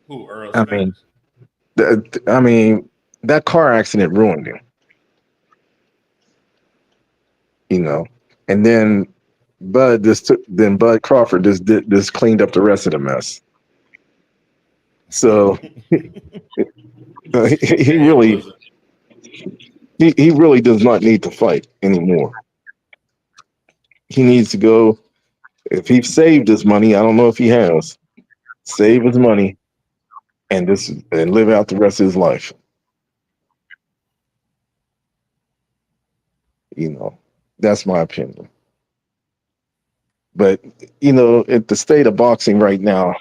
Who, Earl Spence? I mean, that car accident ruined him. And then Bud Crawford just cleaned up the rest of the mess. So he really does not need to fight anymore. He needs to go. If he saved his money, I don't know if he has. Save his money and live out the rest of his life. That's my opinion. But at the state of boxing right now,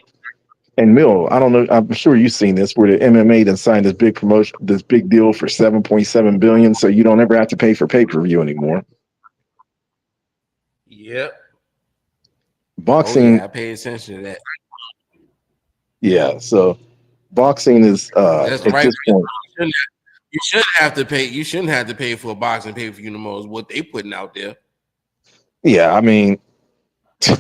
and Mill, I don't know, I'm sure you've seen this, where the MMA done signed this big promotion, this big deal for $7.7 billion, so you don't ever have to pay for pay-per-view anymore. Yep. Boxing. I pay attention to that. Yeah, so boxing is that's at right. this point. You shouldn't have to pay. You shouldn't have to pay for a boxing pay-per-view no more. Is what they putting out there. Yeah, I mean, now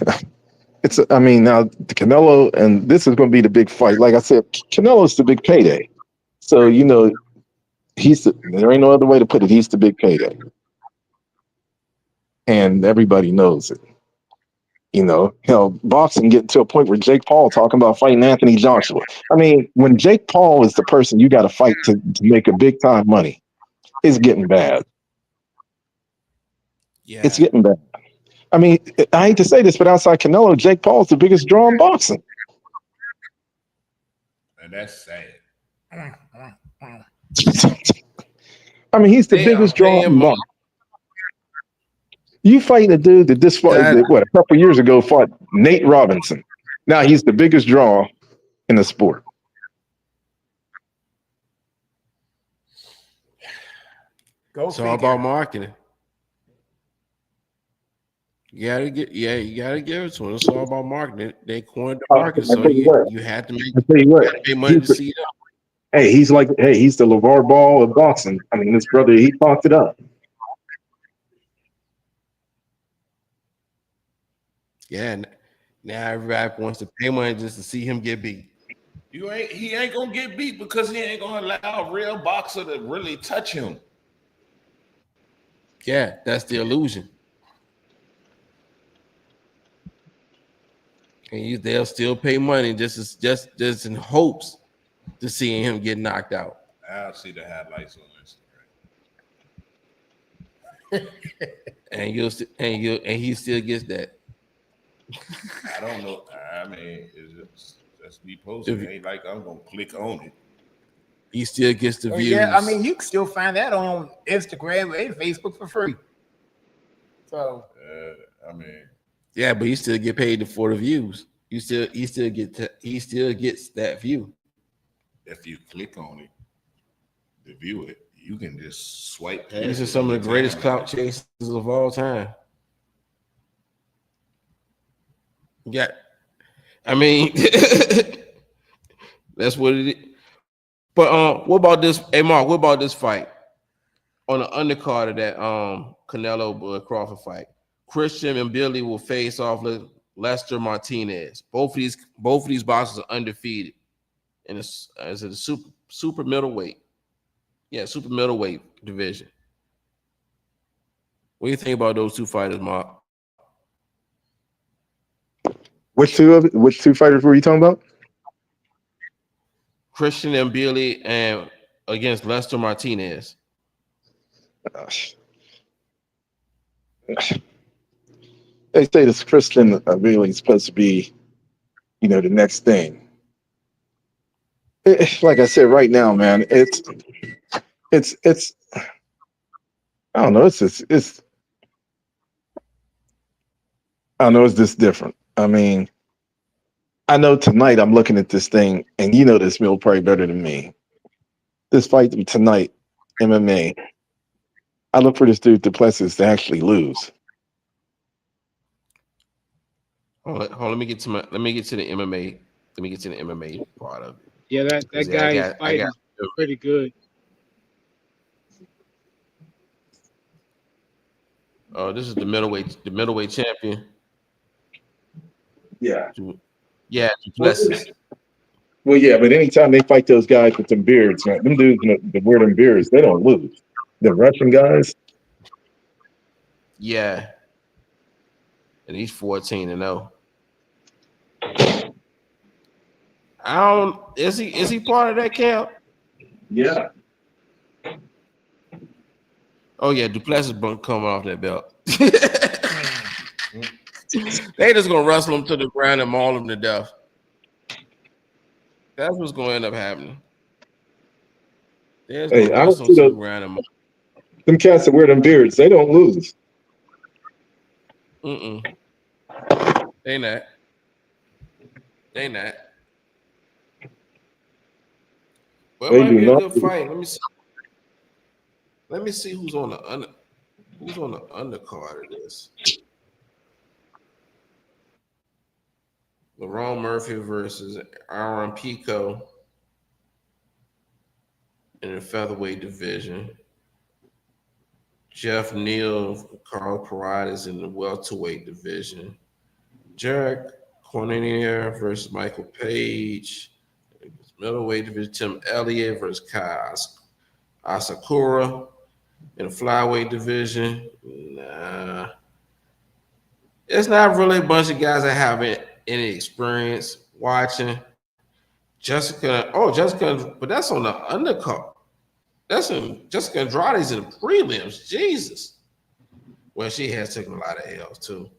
the Canelo, and this is going to be the big fight. Like I said, Canelo's the big payday. So there ain't no other way to put it. He's the big payday, and everybody knows it. Hell, boxing getting to a point where Jake Paul talking about fighting Anthony Joshua. I mean, when Jake Paul is the person you got to fight to make a big time money, it's getting bad. Yeah, it's getting bad. I mean, I hate to say this, but outside Canelo, Jake Paul is the biggest draw in boxing. And that's sad. I mean, he's the biggest draw in boxing. You fighting a dude that a couple years ago fought Nate Robinson. Now he's the biggest draw in the sport. It's all about marketing. You gotta give it to them. It's all about marketing. They coined the market, so you had to pay money to see them. Hey, he's the LeVar Ball of boxing. I mean, this brother, he talked it up. Yeah, now everybody wants to pay money just to see him get beat. He ain't gonna get beat because he ain't gonna allow a real boxer to really touch him. Yeah, that's the illusion. And they'll still pay money just in hopes to seeing him get knocked out. I'll see the highlights on Instagram. and he still gets that. I don't know. I mean, that's me posting. It ain't like I'm gonna click on it. He still gets the views. Yeah, I mean, you can still find that on Instagram and Facebook for free. So, I mean, yeah, but he still get paid for the views. He still gets that view. If you click on it to view it, you can just swipe past. These are some of the greatest clout chasers of all time. Yeah, I mean, that's what it is. But what about this? Hey, Mark, what about this fight on the undercard of that Canelo Crawford fight? Christian and Billy will face off Lester Martinez. Both of these boxers are undefeated, and it's a super middleweight. Yeah, super middleweight division. What do you think about those two fighters, Mark? Which two fighters were you talking about? Christian and Billy and against Lester Martinez. They say this Christian Billy is supposed to be, the next thing. Like I said, right now, man, it's I don't know. I don't know. It's just different. I mean, I know tonight I'm looking at this thing, and you know this Mill probably better than me. This fight tonight, MMA. I look for this dude Duplessis to actually lose. Hold on, let me get to the MMA. Let me get to the MMA part of it. Yeah, that guy is fighting pretty good. Oh, this is the middleweight champion. Yeah. Yeah, Duplessis. Well, yeah, but anytime they fight those guys with them beards, man, them dudes that wear them beards, they don't lose. The Russian guys. Yeah. And he's 14-0. I don't. Is he part of that camp? Yeah. Oh yeah, Duplessis coming off that belt. They just gonna wrestle him to the ground and maul him to death. That's what's gonna end up happening. They're just gonna wrestle him to the ground and maul. Them cats that wear them beards, they don't lose. They not. Well, it might be a good fight. Let me see who's on the undercard of this. LaRon Murphy versus Aaron Pico in the featherweight division. Jeff Neal, Carl Paredes in the welterweight division. Jarek Cornelier versus Michael Page. Middleweight division, Tim Elliott versus Kai Asakura. In the flyweight division, nah. It's not really a bunch of guys that have any experience watching. Jessica, but that's on the undercard. Jessica Andrade's in the prelims. Jesus. Well, she has taken a lot of L's too.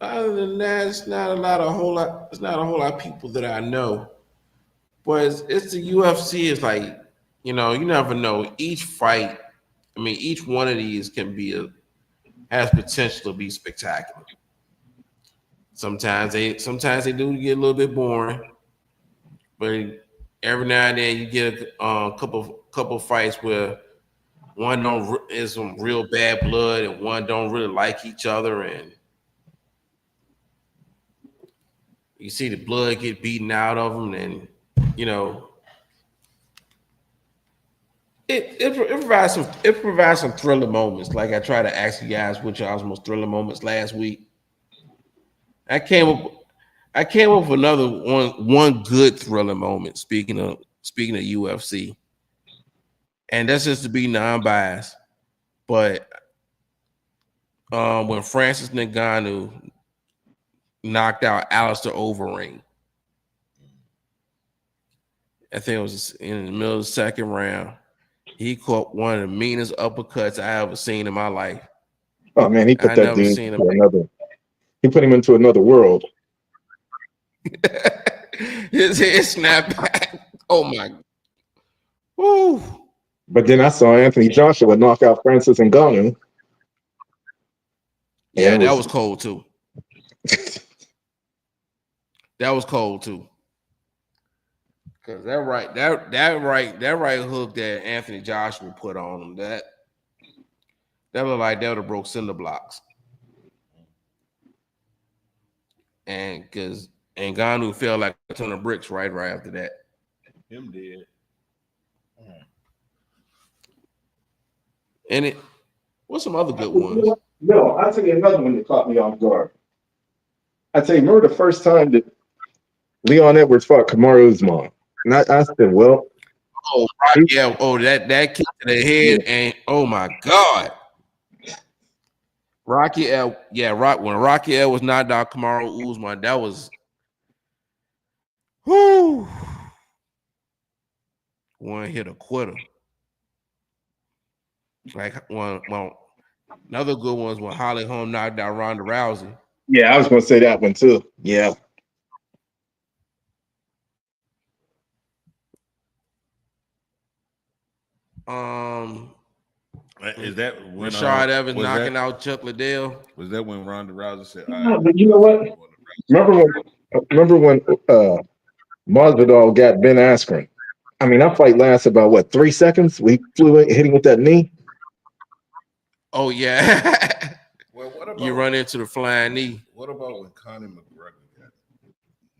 Other than that, it's not a whole lot of people that I know. But it's the UFC. It's like, you never know. Each fight, each one of these has potential to be spectacular. Sometimes they do get a little bit boring, but every now and then you get a couple fights where one is some real bad blood and one don't really like each other, and you see the blood get beaten out of them, and it provides some thriller moments. Like I tried to ask you guys which y'all's most thriller moments last week. I came up with another one good thriller moment. Speaking of UFC, and that's just to be non-biased. But when Francis Ngannou knocked out Alistair Overeem, I think it was in the middle of the second round. He caught one of the meanest uppercuts I ever seen in my life. Oh man, he put that dude into another. He put him into another world. His head snapped back. Oh my! Woo! But then I saw Anthony Joshua knock out Francis Ngannou. Yeah, that was cold too. That was cold too. Cause that right hook that Anthony Joshua put on him, that looked like that would have broke cinder blocks. And because Ngannou fell like a ton of bricks right after that. Him did. And what's some other good ones? No, I'll tell you another one that caught me off guard. I tell you, remember the first time that Leon Edwards fought Kamaru Usman? And I said, well. Oh, right. Yeah. Oh, that kick to the head. And oh my God. When Rocky Edwards knocked out Kamaru Usman, that was one hit a quitter. Like another good one was when Holly Holm knocked out Ronda Rousey. Yeah, I was gonna say that one too. Yeah. Is that when Rashard Evans knocking out Chuck Liddell? Was that when Ronda Rousey said, No, but you know what? Remember when Masvidal got Ben Askren? I mean, that fight lasted about what, 3 seconds? We flew in, hit him with that knee. Oh yeah. Well, what about you run into the flying knee? What about when Conor McGregor got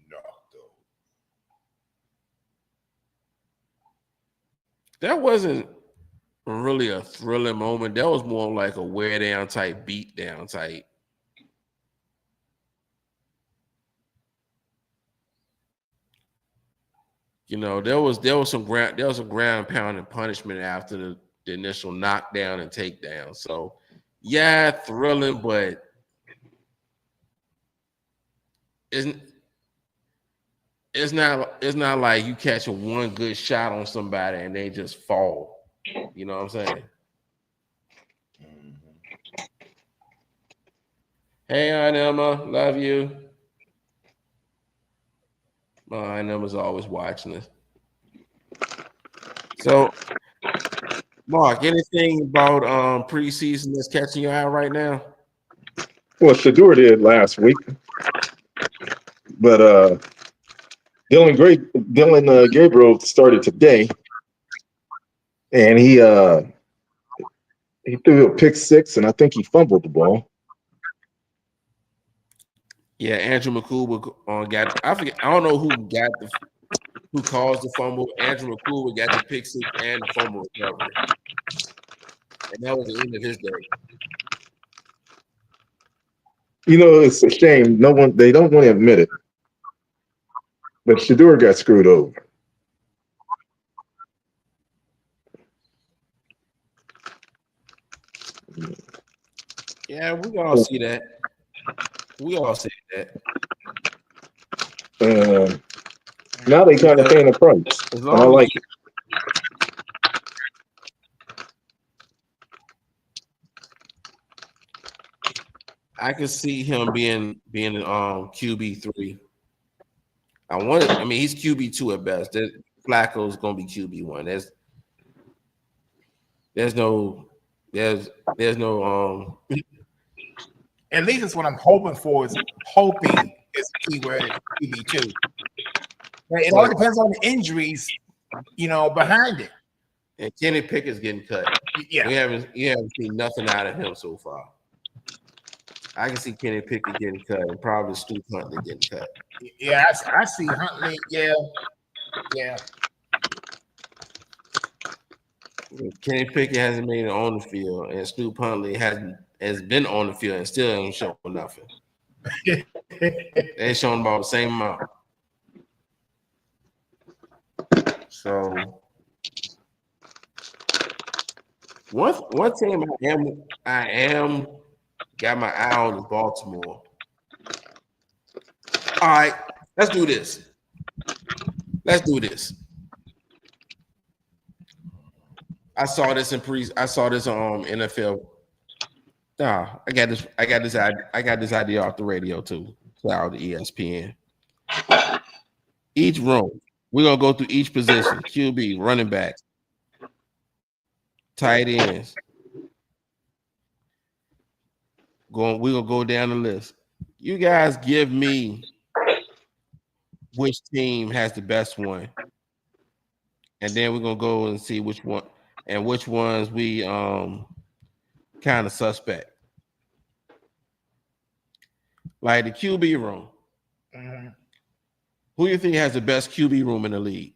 knocked out? That wasn't really a thrilling moment. That was more like a wear down type, beat down type. You know, there was some ground pound and punishment after the initial knockdown and takedown. So yeah, thrilling, but it's not like you catch one good shot on somebody and they just fall. You know what I'm saying? Hey, Aunt Emma, love you. My Aunt Emma's always watching us. So, Mark, anything about preseason that's catching your eye right now? Well, Shador did last week, but Dylan Gabriel started today, and he threw a pick 6, and I think he fumbled the ball. Yeah, Andrew McCool got. I forget. I don't know who caused the fumble. Andrew McCool got the pick 6 and the fumble recovery, and that was the end of his day. You know, it's a shame. They don't want to admit it, but Shador got screwed over. Yeah, we all see that. We all see that. Now they kind of paying the price, and I like it. I can see him being QB3. I mean, he's QB2 at best. Flacco's gonna be QB1. There's no At least it's what I'm hoping for. Is the key word QB2. It all depends on the injuries, behind it. And Kenny Pickett's getting cut. Yeah, you haven't seen nothing out of him so far. I can see Kenny Pickett getting cut and probably Stu Huntley getting cut. Yeah, I see Huntley. Yeah. Kenny Pickett hasn't made it on the field, and Stu Huntley has been on the field and still ain't showing nothing. They showing about the same amount. So one team I am got my eye on is Baltimore. All right, let's do this. I saw this on NFL. Nah, I got this idea off the radio too. Shout out to ESPN. Each room, we're gonna go through each position: QB, running backs, tight ends. We're gonna go down the list. You guys give me which team has the best one, and then we're gonna go and see which ones we kind of suspect. Like the QB room. Mm-hmm. Who do you think has the best QB room in the league?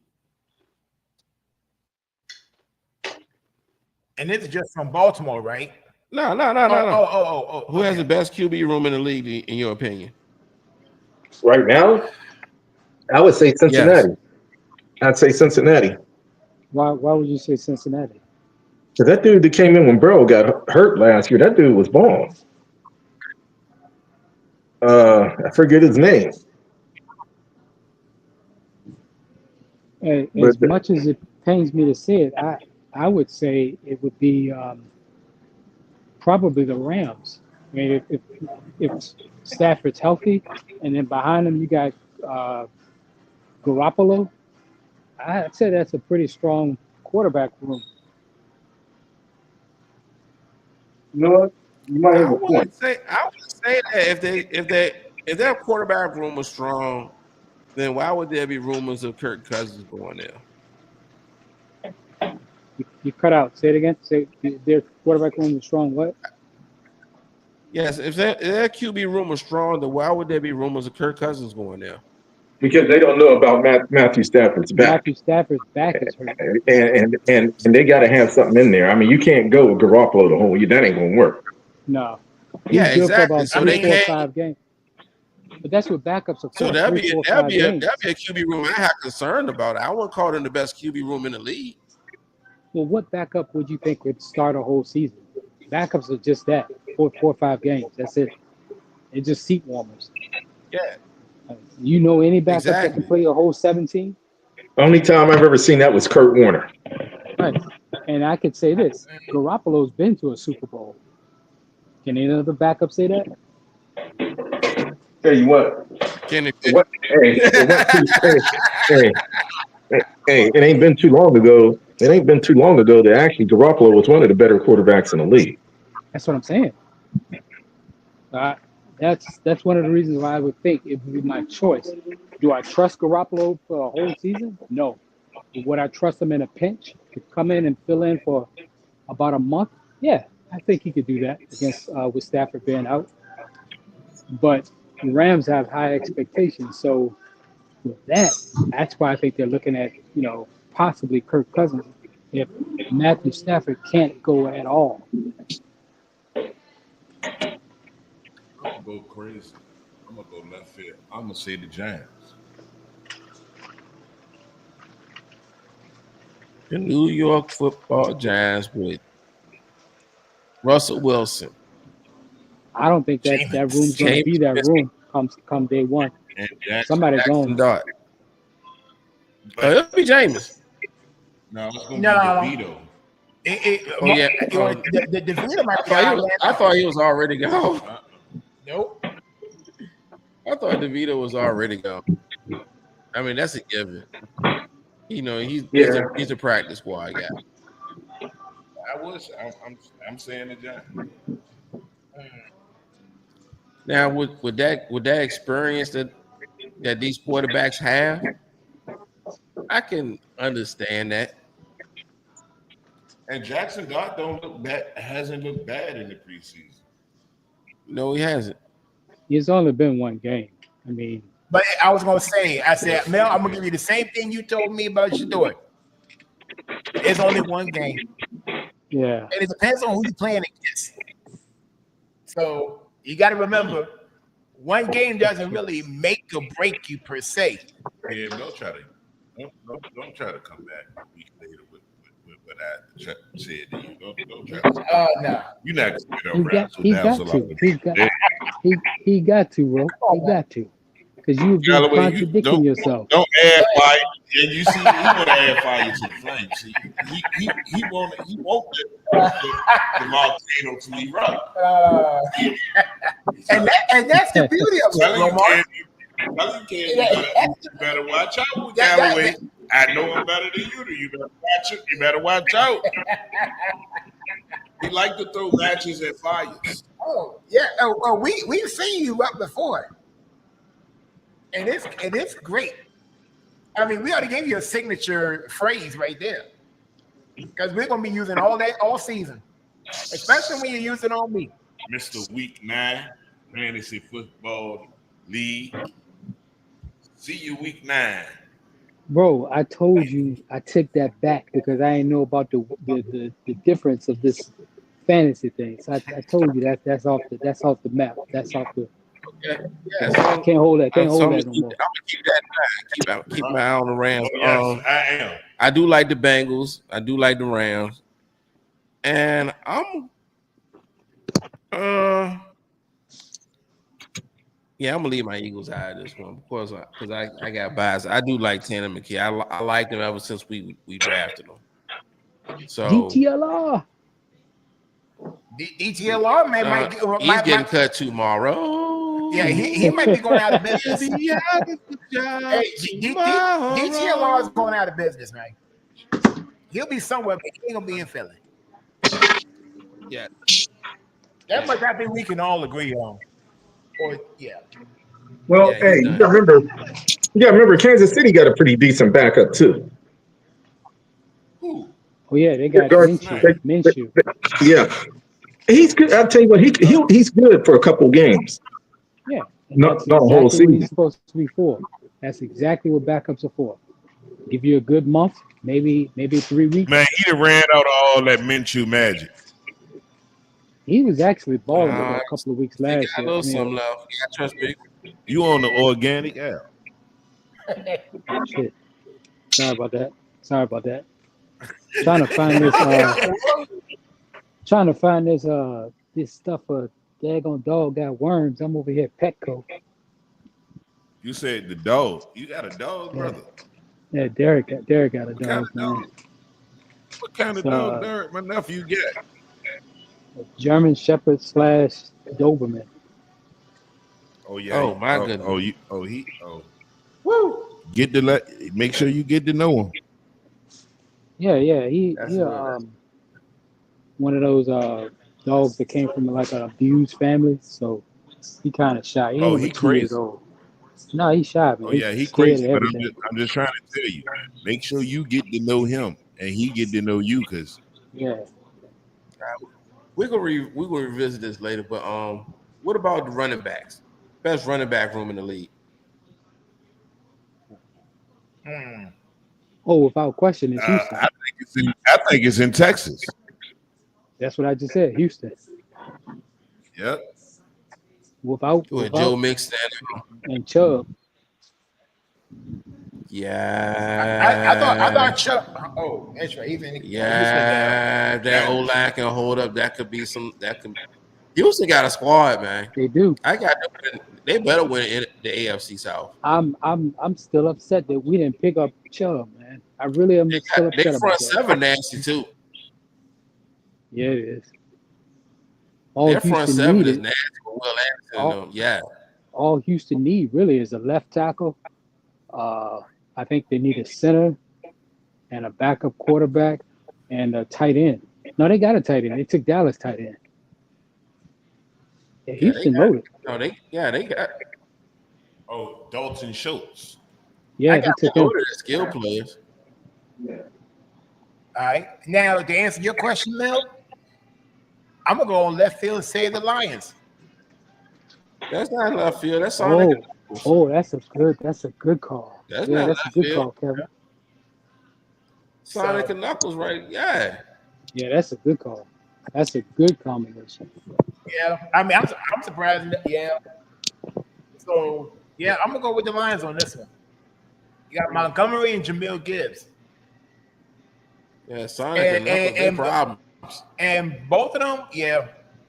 And this is just from Baltimore, right? No. Oh. Who has the best QB room in the league, in your opinion? Right now, I would say Cincinnati. Yes. I'd say Cincinnati. Why would you say Cincinnati? Because that dude that came in when Burrow got hurt last year, that dude was balling. I forget his name. As much as it pains me to say it, I would say it would be probably the Rams. I mean, if Stafford's healthy, and then behind him you got Garoppolo, I'd say that's a pretty strong quarterback room. You know what? You might have I a point. would say that if their quarterback room was strong, then why would there be rumors of Kirk Cousins going there? You cut out. Say it again. Say their quarterback room is strong. What? Yes, if their QB room was strong, then why would there be rumors of Kirk Cousins going there? Because they don't know about Matthew Stafford's back. Matthew Stafford's back is hurt. And they got to have something in there. I mean, you can't go Garoppolo the whole year. That ain't going to work. No. Yeah, He's good for exactly. about So 3, they 4, can't. 5 games. But that's what backups are for. So that'd 3, be 4, that'd 5 be a games. QB room I have concerned about. I wouldn't call them the best QB room in the league. Well, what backup would you think would start a whole season? Backups are just that 4 or 5 games. That's it. It's just seat warmers. Yeah, You know any backup that exactly. can play a whole 17? Only time I've ever seen that was Kurt Warner. Right. And I could say this: Garoppolo's been to a Super Bowl. Can any other backup say that? Tell you what. Kenny, What? Hey, it ain't been too long ago. It ain't been too long ago that actually Garoppolo was one of the better quarterbacks in the league. That's what I'm saying. That's one of the reasons why I would think it would be my choice. Do I trust Garoppolo for a whole season? No. Would I trust him in a pinch to come in and fill in for about a month? Yeah, I think he could do that against with Stafford being out. But the Rams have high expectations, so with that's why I think they're looking at possibly Kirk Cousins if Matthew Stafford can't go at all. I'm gonna go crazy. I'm gonna go left field. I'm gonna say the Giants. The New York Football Giants with Russell Wilson. I don't think that room's going to be that room come day one. Somebody's going. It'll be Jameis. No, it's going to be DeVito. The DeVito might be I thought he was already gone. Nope. I thought DeVito was already gone. I mean, that's a given. He's a practice squad guy. I'm saying the Giants. Now, with that experience that these quarterbacks have, I can understand that. And Jackson Dart hasn't looked bad in the preseason. No, he hasn't. It's only been one game. I mean, but I was gonna say, I said, Mel, I'm gonna give you the same thing you told me about Shador. It's only one game. Yeah. And it depends on who you're playing against. So you got to remember, one game doesn't really make or break you per se. Yeah, don't try to come back a week later with what I said to you. Don't try to. No. You're not going to He got to, bro. He got to. Because you've been contradicting yourself. Don't add fire. And you see, he want to add fire to the flame. See, he won't the volcano to erupt. And that's the beauty of it, Lamar. You better watch out with Galloway. I know him better than you do. You better watch out. He like to throw matches at fires. Oh, yeah. Oh, we've seen you up before. And it's great. I mean, we already gave you a signature phrase right there. Because we're going to be using all that all season. Especially when you use it on me. Mr. Week 9, Fantasy Football League. See you Week 9. Bro, I told you I took that back because I didn't know about the difference of this fantasy thing. So I told you that's off the map. That's off the. Yeah. I can't hold that. No more. I'm gonna keep that in mind. Keep my eye on the Rams. Yes, I am. I do like the Bengals. I do like the Rams, and I'm gonna leave my Eagles out of this one because I got bias. I do like Tanner McKee. I liked him ever since we drafted him. So DTLR. DTLR might getting cut tomorrow. Yeah, he might be going out of business. DTLR is going out of business, man. He'll be somewhere, but he ain't gonna be in Philly. Yeah. That much I think we can all agree on. Or yeah. Well, hey, you gotta remember, Kansas City got a pretty decent backup too. Who? Oh yeah, they got Minshew. Yeah, he's good. I'll tell you what, he's good for a couple games. Yeah, and Not that's a whole exactly what he's season. supposed to be for. That's exactly what backups are for. Give you a good month, maybe 3 weeks. Man, he done ran out of all that Minshew magic. He was actually balling for a couple of weeks last year. A little something left. Yeah, trust me. You on the organic app? Shit. Sorry about that. Trying to find this. This stuff. Daggone dog got worms. I'm over here at Petco. You said the dog. You got a dog, brother? Yeah, Derek got a dog, man. What kind of dog, Derek? My nephew got a German Shepherd / Doberman. Oh yeah. Oh my goodness. Woo. Make sure you get to know him. Yeah. He one of those dogs that came from like an abused family, so he kind of shy. He ain't He 2 years crazy. old. No, he shy, man. Oh yeah, he crazy. But I'm just trying to tell you, make sure you get to know him and he get to know you, because we're gonna revisit this later. But what about the running backs? Best running back room in the league. Oh, without question, it's Houston. I think it's in Texas. That's what I just said, Houston. Yep. Without Joe Mixon and Chubb. Yeah. I thought Chubb. Oh, that's right. Even that old line can hold up. That could be some. Houston got a squad, man. They do. They better win in the AFC South. I'm still upset that we didn't pick up Chubb, man. I really am still upset they about front that. seven nasty too. Yeah, it is. Their front seven is nasty. Will Anderson, all Houston need really is a left tackle. I think they need a center and a backup quarterback and a tight end. No, they got a tight end. They took Dallas tight end. Yeah, Houston loaded. No, they got. Oh, Dalton Schultz. Yeah, he took him. Skill players. All right. Now to answer your question, Mel, I'm gonna go on left field and say the Lions. That's not left field. That's Sonic. That's a good call. That's a good call, Kevin. Sonic and Knuckles, right? Yeah. Yeah, that's a good call. That's a good combination. Yeah, I mean, I'm surprised. Yeah. So yeah, I'm gonna go with the Lions on this one. You got Montgomery and Jamil Gibbs. Yeah, Sonic and Knuckles, they problems. And both of them,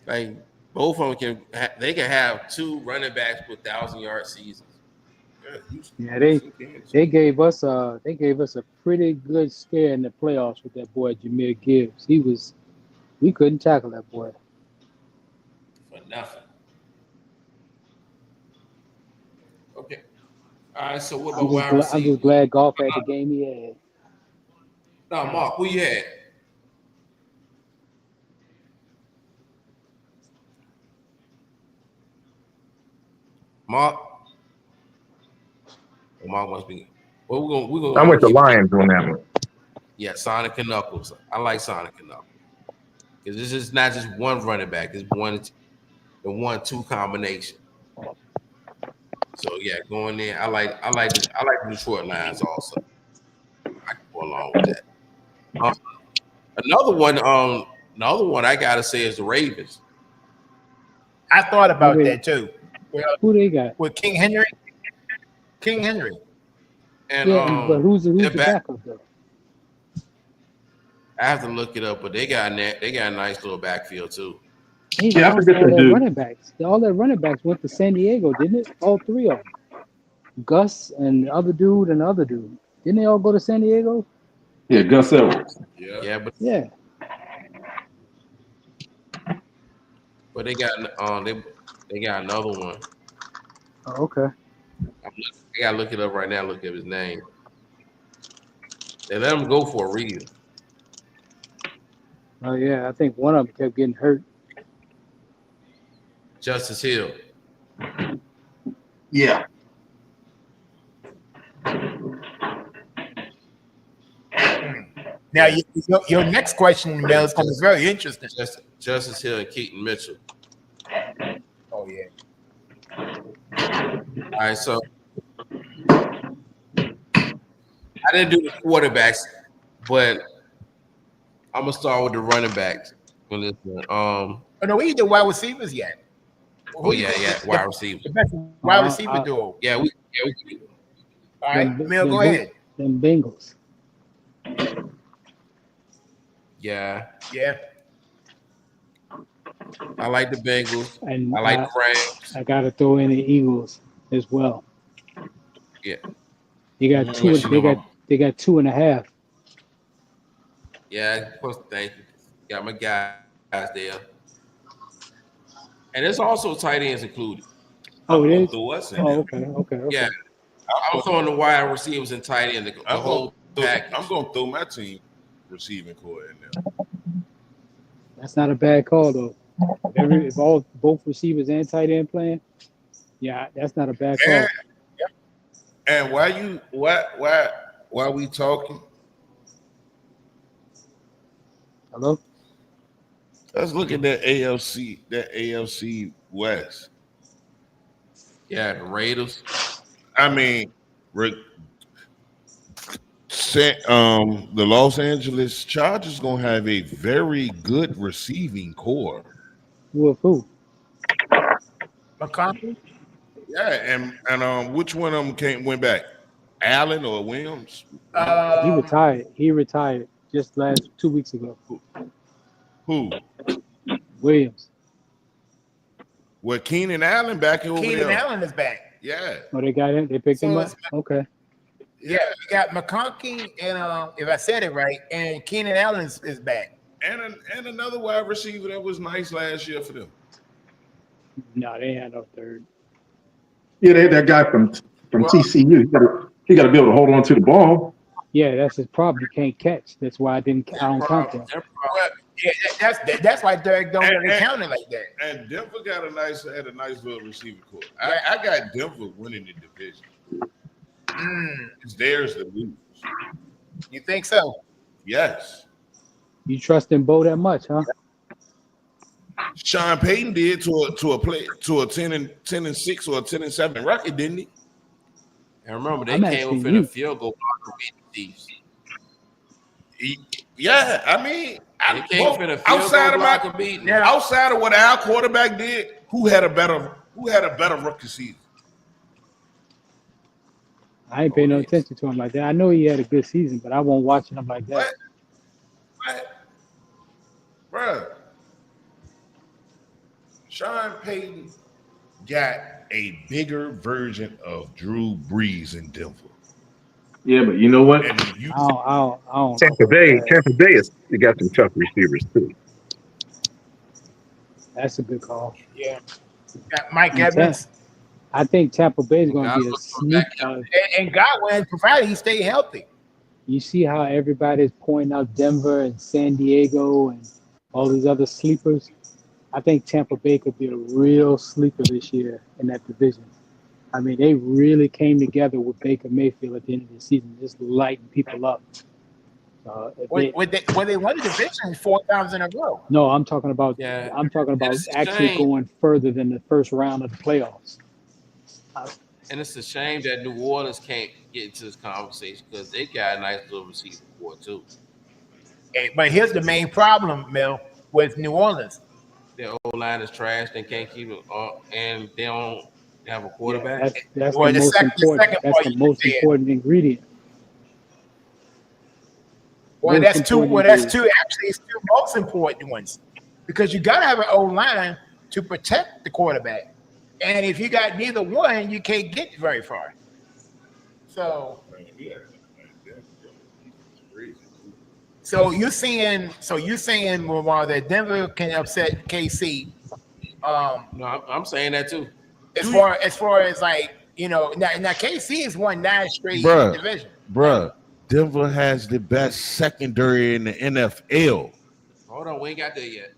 like both of them can have two running backs with 1,000-yard seasons. Yeah, they gave us a pretty good scare in the playoffs with that boy Jamil Gibbs. We couldn't tackle that boy for nothing. Okay. All right. So what about wide receiver? I'm just glad Golf had the game he had. No, Mark, who you had? Mark. Mark must be. Well, we're gonna. I'm with the Lions on that one. Yeah, Sonic and Knuckles. I like Sonic and Knuckles because this is not just one running back. It's the 1-2 combination. So yeah, going there. I like the Detroit Lions also. I can go along with that. Another one I gotta say is the Ravens. I thought about that too. Who they got? With King Henry. And but who's the backup though? I have to look it up, but they got a nice little backfield too. I forget the dude. Running backs. All their running backs went to San Diego, didn't it? All three of them. Gus and the other dude and the other dude. Didn't they all go to San Diego? Yeah, Gus Edwards. Yeah, but they got they got another one. Oh, okay. I gotta look it up right now. Look at his name. They let him go for a reason. Oh yeah, I think one of them kept getting hurt. Justice Hill. Yeah. Now, your next question, Mel, is going to be very interesting. Justice Hill and Keaton Mitchell. Oh, yeah. All right, so I didn't do the quarterbacks, but I'm gonna start with the running backs on this one. Oh, no, we did wide receivers yet. Wide receiver. The best wide receiver duo. Yeah, we All right, Mel, go ahead. Them Bengals. Yeah. Yeah. I like the Bengals. And I like the Rams. I gotta throw in the Eagles as well. Yeah. They got two. They got 2.5. Yeah, of course. Thank you. Got my guys there, and there's also tight ends included. Oh, it is. Okay. Yeah, I'm throwing the wide receivers and tight end. The whole package. I'm gonna throw my team receiving core in there. That's not a bad call though. If both receivers and tight end playing, yeah, that's not a bad call. And why we talking? Hello? Let's look at that AFC West. Yeah, the Raiders. I mean, the Los Angeles Chargers gonna have a very good receiving core. With who? McConkey? Yeah, and which one of them went back? Allen or Williams? He retired. He retired just 2 weeks ago. Who? Williams. Well, Keenan Allen back over there. Keenan Allen is back. Yeah. Oh, they got him. They picked him up. Okay. Yeah, we got McConkey and if I said it right, and Keenan Allen is back. And another wide receiver that was nice last year for them. No, they had no third. Yeah, they had that guy from TCU. He got to be able to hold on to the ball. Yeah, that's his problem. He can't catch. That's why I don't count that. Yeah, that's why Derek don't really count it like that. And Denver had a nice little receiver core. I got Denver winning the division. It's theirs to lose. You think so? Yes. You trust in Bo that much, huh? Sean Payton did to a 10-6 or a 10-7 record, didn't he? And remember, they came within a field goal block of the Chiefs. Yeah, I mean, outside of what our quarterback did, who had a better rookie season? I ain't paying no attention to him like that. I know he had a good season, but I won't watch him like that. What? Bruh. Sean Payton got a bigger version of Drew Brees in Denver. Yeah, but you know what? I don't Tampa Bay they got some tough receivers too. That's a good call. Yeah. Got Mike Evans. I think Tampa Bay is going to be a sneak. And Godwin, provided he stay healthy. You see how everybody's pointing out Denver and San Diego and all these other sleepers? I think Tampa Bay could be a real sleeper this year in that division. I mean, they really came together with Baker Mayfield at the end of the season, just lighting people up. When they won the division 4 times in a row. No, I'm talking about actually going further than the first round of the playoffs. And it's a shame that New Orleans can't get into this conversation because they got a nice little receiver core too. But here's the main problem, Mel, with New Orleans. Their O-line is trash. They can't keep it and they don't have a quarterback. That's the most important ingredient. That's two. Actually, it's two most important ones because you got to have an O-line to protect the quarterback. And if you got neither one, you can't get very far. So you're saying that Denver can upset KC. No, I'm saying that too. As far as like, now KC has won 9 straight division. Bruh, Denver has the best secondary in the NFL. Hold on, we ain't got there yet.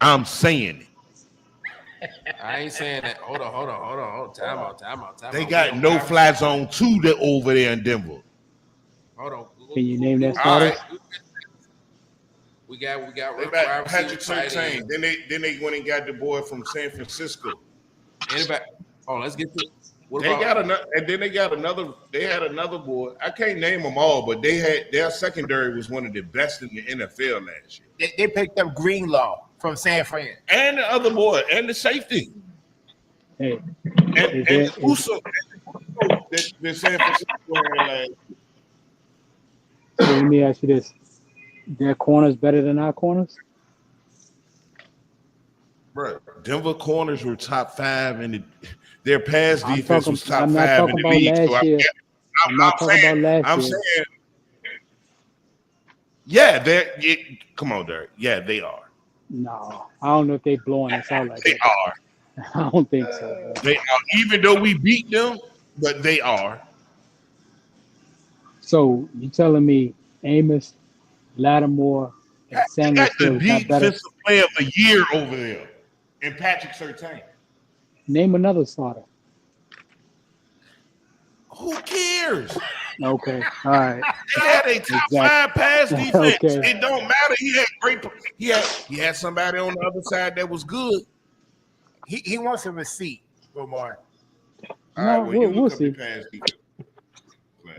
I'm saying it. I ain't saying that. Hold on. Time out. They got no fly zone 2 over there in Denver. Hold on. Can you name that All starters? right. We got They got Patrick Surtain. Then they went and got the boy from San Francisco. Anybody? Oh, let's get to. They got another, and then they got another. They had another boy. I can't name them all, but they had their secondary was one of the best in the NFL last year. They picked up Greenlaw from San Fran, and the other boy, and the safety, Hey, and Uso, the San Francisco last year. So let me ask you this: their corners better than our corners? Bro, Denver corners were top 5 and their pass defense was top I'm not 5 talking in the about league. last year. I'm not talking about last year. saying, yeah, come on, Derek. Yeah, they are. No, I don't know if they blowing us out like they that. are. I don't think so. Bro. They are, even though we beat them, but they are. So you telling me Amos, Lattimore, and Samuel got the Field not better? defensive player of the year over there, and Patrick Surtain. Name another starter. Who cares? Okay, all right. He had a top 5 pass defense. Okay. It don't matter. He had great. He had somebody on the other side that was good. He wants a receipt, Lamar. All right, well, we'll see. The pass defense.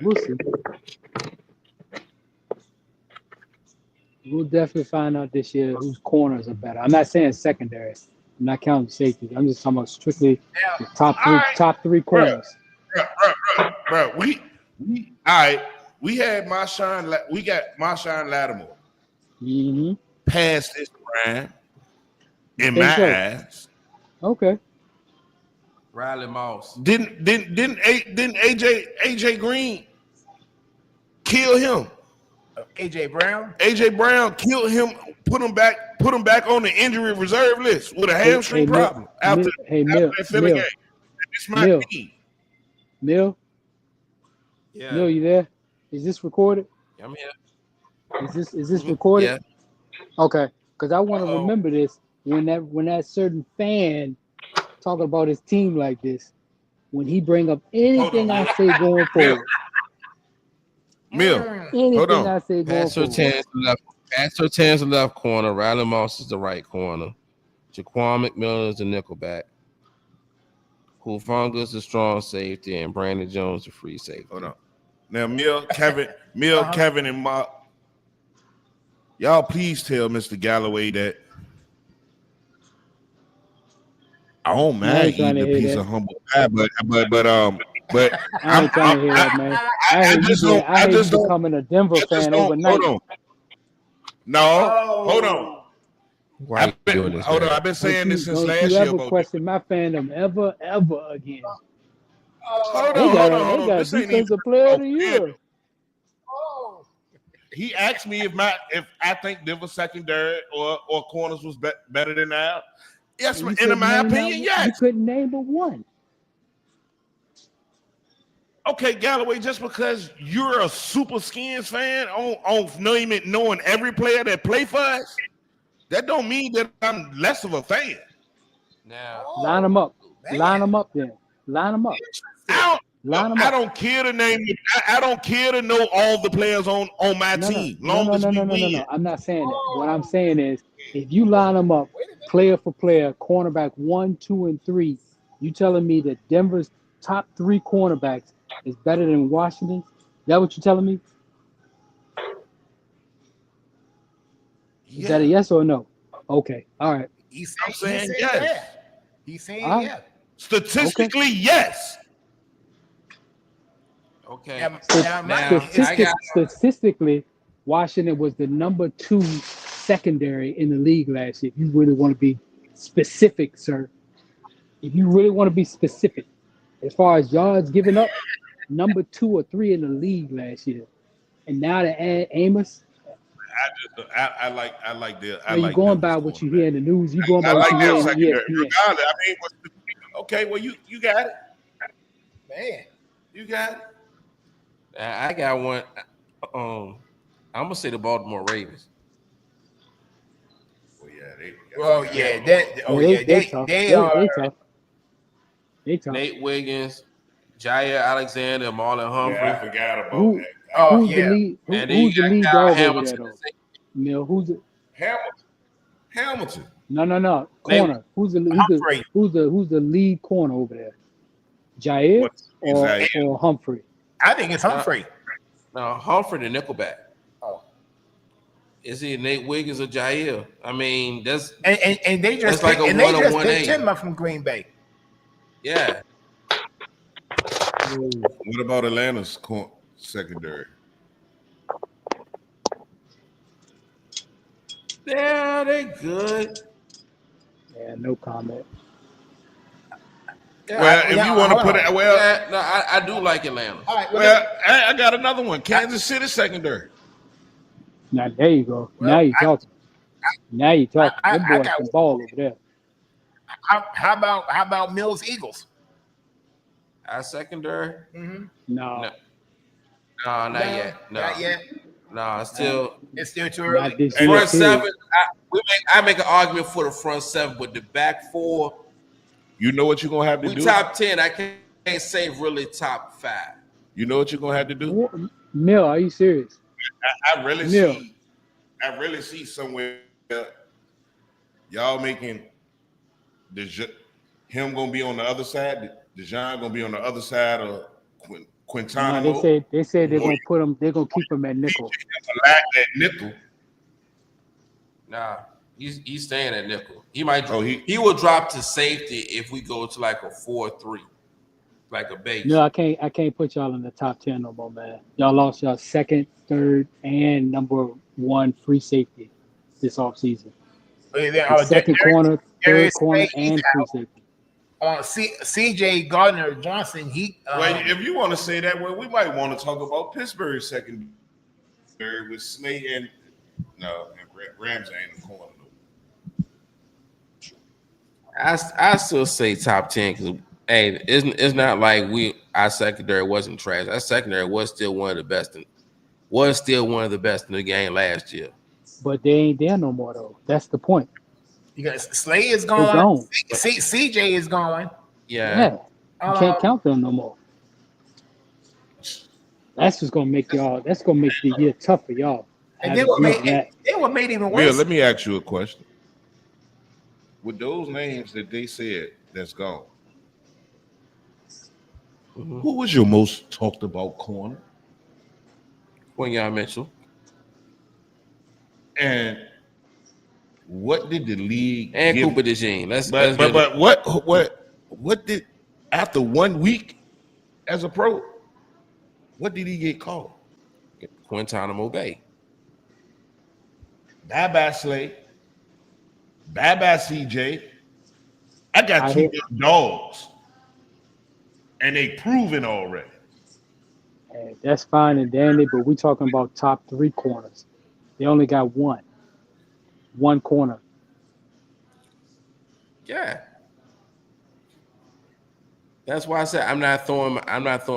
We'll see. We'll definitely find out this year whose corners are better. I'm not saying secondary. I'm not counting safeties. I'm just talking about strictly the top three corners. Bro, we had Marshawn. We got Marshawn Lattimore. Mm-hmm. Past his prime in my eyes. Okay. Riley Moss. Didn't AJ Green kill him? AJ Brown. AJ Brown killed him. Put him back on the injury reserve list with a hamstring problem after that Philly game. It's my team. Neil. Yeah. Neil, you there? Is this recorded? I'm here. Is this recorded? Yeah. Okay, because I want to remember this when that certain fan talking about his team like this, when he bring up anything I say going forward. Anything I say going forward. Pat Surtain's the left corner. Riley Moss is the right corner. Jaquan McMillan is the nickelback. Hufanga is the strong safety, and Brandon Jones the free safety. Hold on. Now, Kevin, and Mark, y'all please tell Mr. Galloway that I don't mind eating a piece of humble pie, but I ain't trying to hear that, man. I hate you becoming a Denver fan overnight. Hold on. No, hold on. I've been saying this since last year. Don't you ever question my fandom ever again. Hold on. They got defensive player of the year. He asked me if I think Denver secondary or corners was better than ours. Yes, in my opinion, yes. You couldn't name but one. Okay, Galloway, just because you're a super Skins fan on knowing every player that play for us, that don't mean that I'm less of a fan. Now, line them up. Man. Line them up then. Line them up. I don't care to name. I don't care to know all the players on my team. No. I'm not saying that. What I'm saying is, if you line them up, player for player, cornerback 1, 2, and 3, you telling me that Denver's top 3 cornerbacks is better than Washington? Is that what you're telling me? Is that a yes or a no? Okay. All right. I'm saying yes. He's saying yes. Statistically, yes. Okay. Statistically, Washington was the number 2 secondary in the league last year. If you really want to be specific, sir. If you really want to be specific, as far as yards given up, number 2 or 3 in the league last year. And now to add Amos. I like the. You're going by what you hear in the news. You're going by what you hear in ESPN. Regardless, I mean, okay, well, you got it, man. You got it. I got one. I'm gonna say the Baltimore Ravens. Well, yeah. Well, yeah, they tough. they are. They tough. They tough. Nate Wiggins, Jair Alexander, Marlon Humphrey. Yeah, I forgot about Who, that. who's Yeah. the lead? And then Who's you the got lead Kyle dog over Hamilton. there though? Mill, who's the Hamilton. no corner? Who's the Humphrey. who's the lead corner over there? Jair What's Zaire? or Humphrey? I think it's Humphrey. No, Humphrey the nickelback. Oh. Is he Nate Wiggins or Jair? I mean, that's And they just that's like a and they just 1-on-1 picked A. him up from Green Bay. yeah. What about Atlanta's secondary? Yeah, they good. Yeah, no comment. Yeah, Well, if you want to put it, I do like Atlanta. All right, well, I got another one. Kansas City secondary. Now there you go. Well, now you talking. Now you talking. I Them boys got can ball over there. how about Mills Eagles? Our secondary? Mm-hmm. No, No, not yet. No, Not yet. no, it's still It's still too not early. this year. front too. seven. I make an argument for the front seven, but the back four, You know what you're gonna have to we do. top 10. I can't say really top 5. You know what you're gonna have to do. Mill, are you serious? I really Yeah. see somewhere y'all making him gonna be on the other side. Dejan gonna be on the other side of Quintana. No, they said they're gonna put him. They're gonna keep him at nickel. That nickel. Nah, he's staying at nickel. He might. Oh, he will drop to safety if we go to like a 4-3, like a base. No, I can't put y'all in the top 10 no more, man. Y'all lost y'all second, third, and number 1 free safety this offseason. Second corner, third corner, and free safety. CJ Gardner Johnson. Well, if you want to say that, well, we might want to talk about Pittsburgh secondary with Slay and Rams ain't in the corner. I still say top 10 because hey, it's not like our secondary wasn't trash. Our secondary was still one of the best in the game last year. But they ain't there no more though. That's the point. You got Slay is They're gone. gone. CJ is gone. Yeah. You can't count them no more. That's just gonna make y'all. That's gonna make the year tough for y'all. And then what made it even worse. Will, let me ask you a question. With those names that they said that's gone, who was your most talked about corner? Quinyon Mitchell. And what did the league And give? Cooper DeJean. But what did after 1 week as a pro? What did he get called? Guantanamo Bay. Bye Slay. Bye CJ. I got two young dogs, and they proven already. Hey, that's fine and dandy, but we talking about top 3 corners. They only got one corner. Yeah. That's why I said I'm not throwing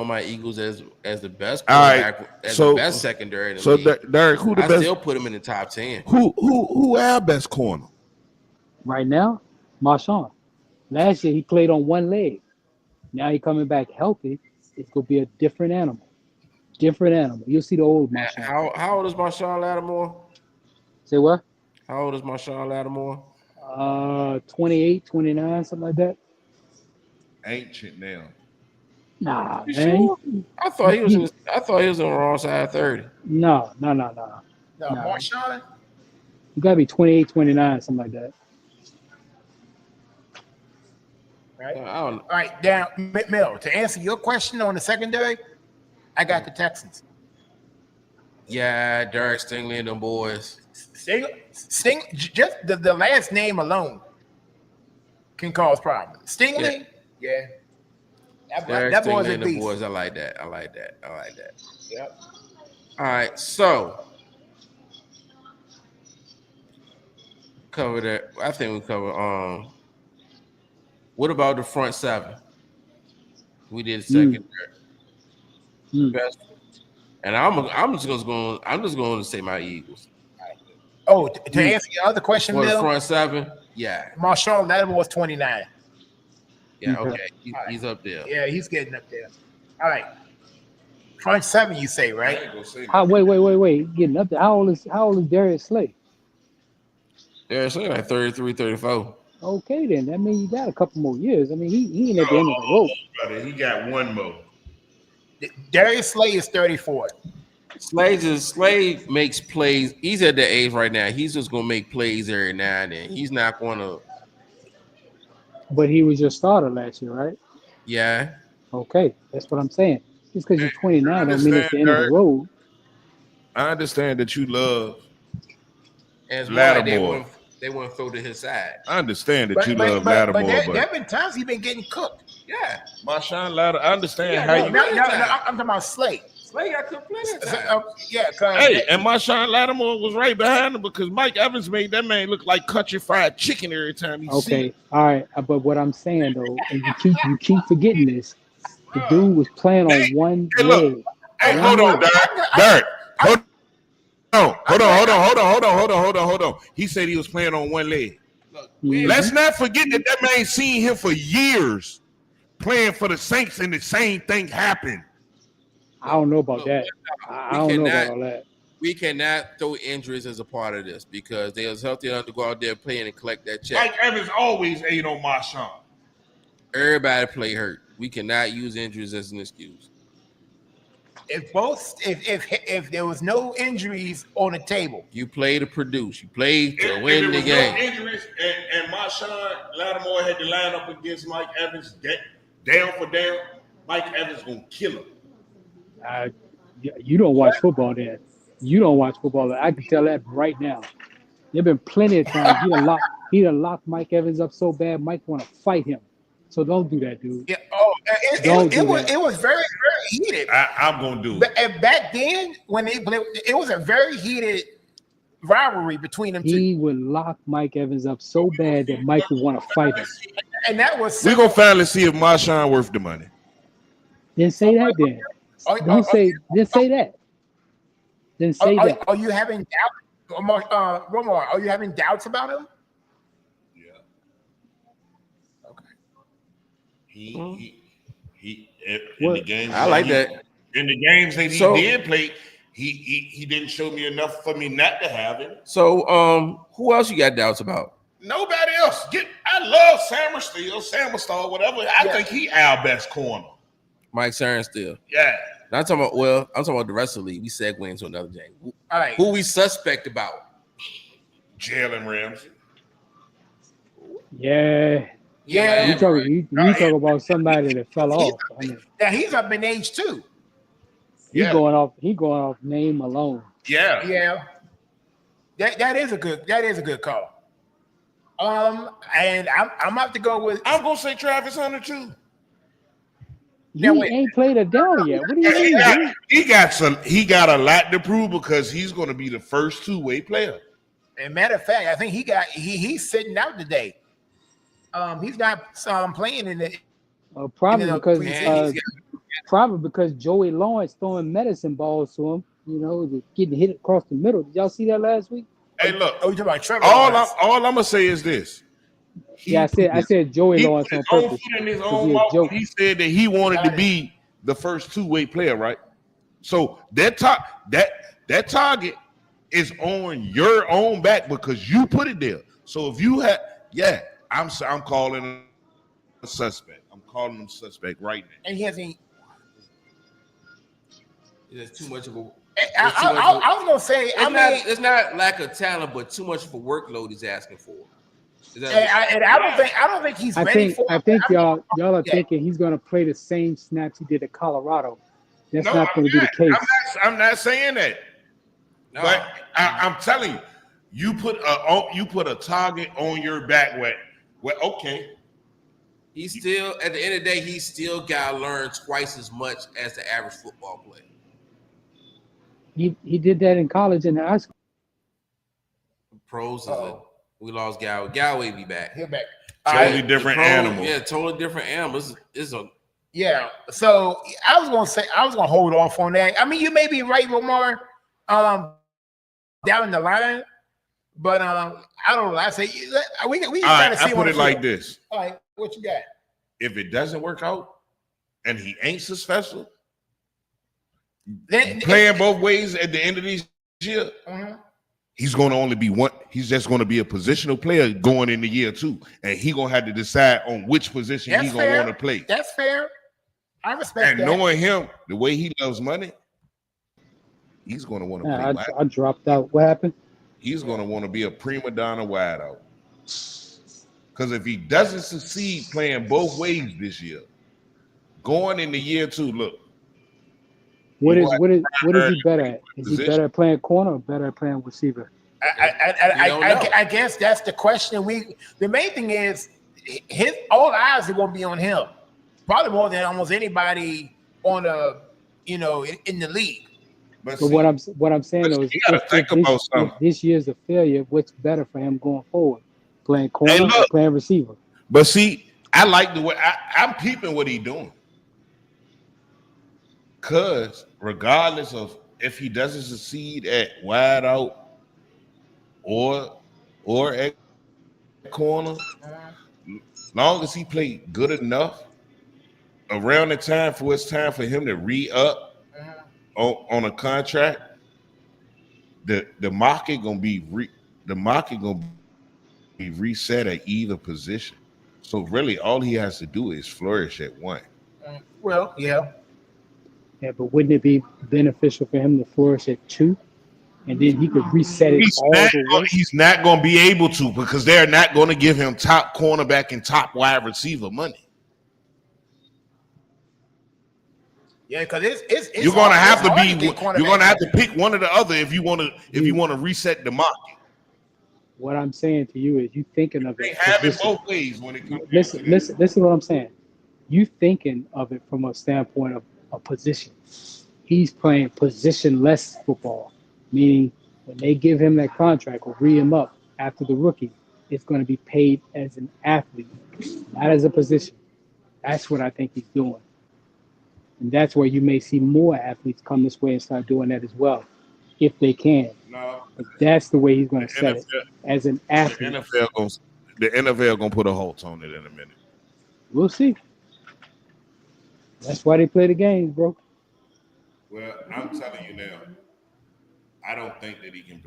my Eagles as the best quarterback, the best secondary. So Derek, who the best? I still put them in the top 10. Who our best corner? Right now, Marshawn. Last year he played on one leg. Now he coming back healthy. It's gonna be a different animal. You'll see the old Marshawn. How old is Marshawn Lattimore? Say what? How old is Marshawn Lattimore? 28, 29, something like that. Ancient now. Nah, You man. sure? I thought he was on the wrong side of 30. No. Marshawn? You gotta be 28, 29, something like that. Right. I don't know. All right, down Mill. To answer your question on the secondary, I got the Texans. Yeah, Derek Stingley and them boys. Sting, just the last name alone can cause problems. Stingley, yeah. Derek That boy's Stingley a and the beast. boys. I like that. Yep. All right, so cover that. I think we cover. What about the front 7? We did secondary. Best. And I'm just going to say my Eagles. Oh, to answer your other question, For the Bill, front seven, yeah. Marshawn Lattimore was 29. Yeah, okay. He's up there. Yeah, he's getting up there. All right. Front seven, you say, right? Wait. Getting up there. How old is Darius Slay? Darius Slay like 33, 34. Okay, then. That means you got a couple more years. I mean, he ain't at the end of the rope. Brother, he got one more. Darius Slay is 34. Slay makes plays. He's at the age right now. He's just gonna make plays every now and then. He's not gonna. But he was your starter last year, right? Yeah. Okay, that's what I'm saying. Just because you're 29 don't mean it's the end of the road. I understand that you love Lattimore. They wouldn't throw to his side. I understand that you love Lattimore, but there have been times he's been getting cooked. Yeah. Marshawn Lattimore, I understand how you. No, I'm talking about Slay. Slay got cooked plenty of time. Hey, and Marshawn Lattimore was right behind him because Mike Evans made that man look like country fried chicken every time he see him. All right. But what I'm saying though, and you keep forgetting this, the dude was playing on one leg. Hey, hold on, Derek. Hold on. He said he was playing on one leg. Let's not forget that man seen him for years playing for the Saints, and the same thing happened. I don't know about that. I don't know about all that. We cannot throw injuries as a part of this because they was healthy enough to go out there playing and collect that check. Mike Evans always ate on Marshawn. Everybody play hurt. We cannot use injuries as an excuse. If there was no injuries on the table, you play to produce. You play to win the game. No injuries, and Marshawn Lattimore had to line up against Mike Evans down for down. Mike Evans gonna kill him. You don't watch football, then. You don't watch football. I can tell that right now. There've been plenty of times he done locked Mike Evans up so bad Mike want to fight him. So don't do that, dude. Yeah. Oh, it was very, very heated. I'm gonna do it. But back then, when it was a very heated rivalry between them two. He would lock Mike Evans up so bad that Mike would want to fight him. And that was we're gonna finally see if Marshawn worth the money. Then say that then. Then say that. Then say that. Are you having doubts? Romar, are you having doubts about him? He in the games. I like that. In the games that he did play, he didn't show me enough for me not to have him. So who else you got doubts about? Nobody else. I love Samuel, whatever. I think he our best corner. Mike Sarenstill. Yeah. I'm talking about the rest of the league. We segue into another game. All right. Who we suspect about? Jalen Ramsey. Yeah. You talk about somebody that fell off. Yeah, he's up in age too. He going off name alone. Yeah. Yeah. That is a good call. And I'm about to go with. I'm gonna say Travis Hunter too. He ain't played a down yet. What do you mean? He got a lot to prove because he's gonna be the first two-way player. And matter of fact, I think he's sitting out today. He's not playing in it. Probably because Joey Lawrence throwing medicine balls to him. Getting hit across the middle. Did y'all see that last week? Hey, look. Oh, you talking about Trevor? All I'm gonna say is this. I said Joey Lawrence on purpose. He said that he wanted to be the first two-way player, right? So that target is on your own back because you put it there. So if you had, I'm calling a suspect. I'm calling him suspect right now. And he hasn't. It's too much of a. I was gonna say, it's not lack of talent, but too much of a workload he's asking for. I don't think he's ready for it. I think y'all are thinking he's gonna play the same snaps he did at Colorado. That's not going to be the case. I'm not saying that. No. But I'm telling you, you put a target on your back. Well, okay. He's still at the end of the day, he's still got to learn twice as much as the average football player. He did that in college and high school. Pros we lost Galway. Galway be back. He'll back. Totally different animal. Yeah, totally different animals. Yeah. So I was gonna hold off on that. I mean, you may be right, Lamar. Down the line, But I don't know. I say we All gotta right, see. I put it like this: All right, what you got? if it doesn't work out and he ain't successful, Then, playing both ways at the end of this year, uh-huh. he's going to only be one. He's just going to be a positional player going into year 2, and he going to have to decide on which position he's going to want to play. That's fair. I respect and that. knowing him, the way he loves money, he's going to want to play. I dropped out. What happened? He's going to want to be a prima donna wideout. Because if he doesn't succeed playing both ways this year, going into year 2, look. What is he better at? Is he better at playing corner or better at playing receiver? I guess that's the question. The main thing is all eyes are going to be on him, probably more than almost anybody on in the league. But what I'm saying though is, if this year's a failure, what's better for him going forward? Playing corner or playing receiver? But see, I like the way I'm peeping what he's doing. Because regardless of if he doesn't succeed at wide out or at corner, long as he played good enough around the time for it's time for him to re-up on a contract, the market gonna be reset at either position. So really, all he has to do is flourish at one. Well, yeah. Yeah, but wouldn't it be beneficial for him to flourish at 2, and then he could reset it the way? He's not going to be able to, because they're not going to give him top cornerback and top wide receiver money. Yeah, because it's you're going to have to be. You're going to have to pick one or the other if you want to reset the market. What I'm saying to you is, you thinking of they it. Have it both ways when it comes. Listen to what I'm saying. You thinking of it from a standpoint of a position. He's playing positionless football, meaning when they give him that contract or re him up after the rookie, it's going to be paid as an athlete, not as a position. That's what I think he's doing. And that's where you may see more athletes come this way and start doing that as well, if they can. No, but that's the way he's going to set it as an athlete. The NFL going to put a halt on it in a minute. We'll see. That's why they play the games, bro. Well, I'm telling you now, I don't think that he can.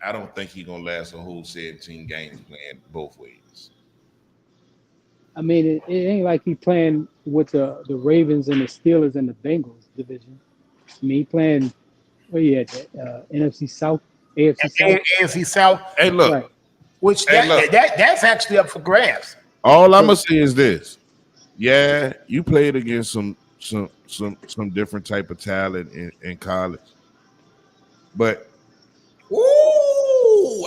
I don't think he's gonna last a whole 17 games playing both ways. I mean, it ain't like he playing with the Ravens and the Steelers and the Bengals division. I mean, he playing where you at? NFC South, AFC South. AFC South. Hey, look. Right. Which that's actually up for grabs. All I'm gonna say is this. Yeah, you played against some different type of talent in college, but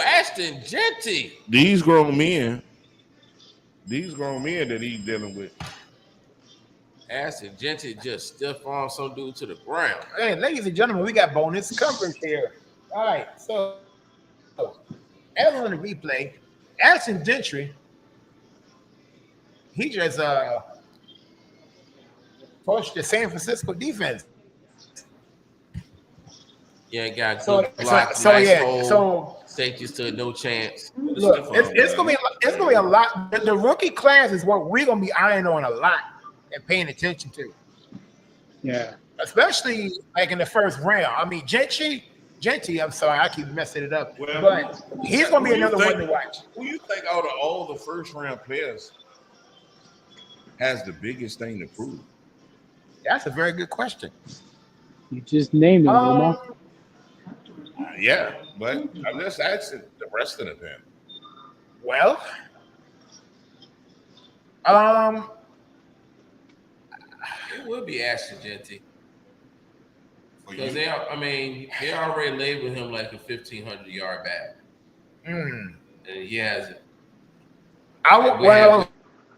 Ashton Genty. These grown men that he's dealing with. Ashton Genty just stiff arm some dude to the ground. Hey, ladies and gentlemen, we got bonus coverage here. All right, so as on the replay, Ashton Gentry, he just pushed the San Francisco defense. Yeah, got good block. So safety stood no chance. Look, it's gonna be a lot. The rookie class is what we're gonna be eyeing on a lot and paying attention to. Yeah, especially like in the first round. I mean, Genty. I'm sorry, I keep messing it up. Well, but he's gonna be another one to watch. Who you think out of all the first round players has the biggest thing to prove? That's a very good question. You just named him, Omar. Yeah, but I'm just asking the rest of the panel. Well, it would be Ashton Genty. Because they already labeled him like a 1,500-yard back. And he has it.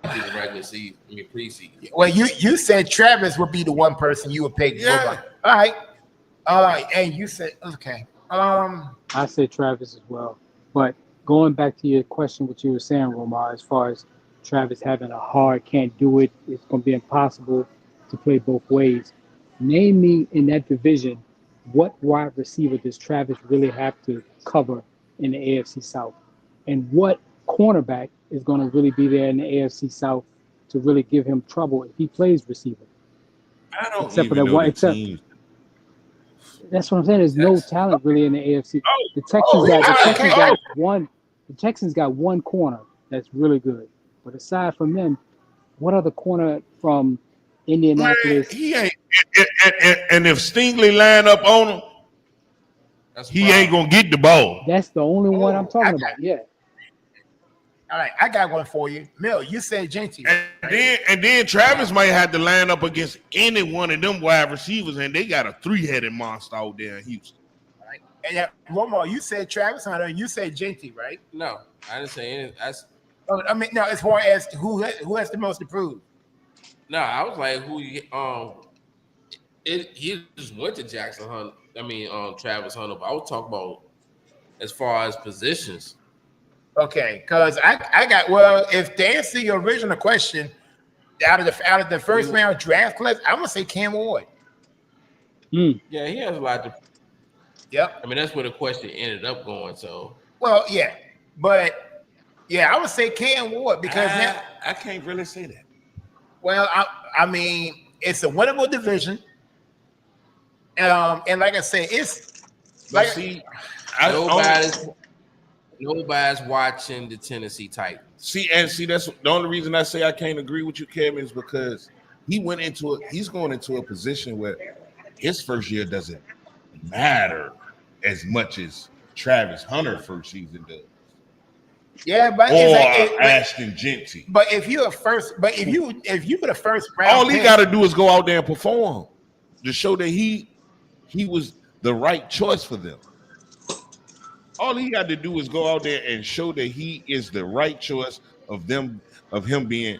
The regular season, preseason. Well, you said Travis would be the one person you would pick. Yeah. All right. And you said okay. I said Travis as well. But going back to your question, what you were saying, Romar, as far as Travis having a hard, can't do it, it's going to be impossible to play both ways. Name me in that division, what wide receiver does Travis really have to cover in the AFC South, and what cornerback is going to really be there in the AFC South to really give him trouble if he plays receiver. I don't Except for even that know one. the Except teams. that's what I'm saying. There's no talent really in the AFC. The Texans got one corner that's really good, but aside from them, what other corner from Indianapolis? Man, he ain't. And if Stingley line up on him, he ain't gonna get the ball. That's the only one I'm talking about. Yeah. All right, I got one for you. Mill, you said Genty. And then Travis might have to line up against any one of them wide receivers, and they got a 3-headed monster out there in Houston. All right. And one more, you said Travis Hunter, and you said Genty, right? No, I didn't say anything. I mean, no, as far as who has the most to prove. No, I was like, he just went to Jackson Hunter. I mean, Travis Hunter. But I was talking about as far as positions. Okay, because I got if to answer your original question, out of the first round draft class, I'm gonna say Cam Ward. Yeah, he has a lot to. Yep. I mean, that's where the question ended up going. So. Well, yeah, but yeah, I would say Cam Ward because now I can't really say that. Well, I mean, it's a winnable division, and like I said, it's like nobody's watching the Tennessee Titans. See, that's the only reason I say I can't agree with you, Kevin, is because he's going into a position where his first year doesn't matter as much as Travis Hunter's first season does. Yeah, but Ashton Genty. But if you were the first round, all he got to do is go out there and perform to show that he was the right choice for them. All he got to do is go out there and show that he is the right choice of him being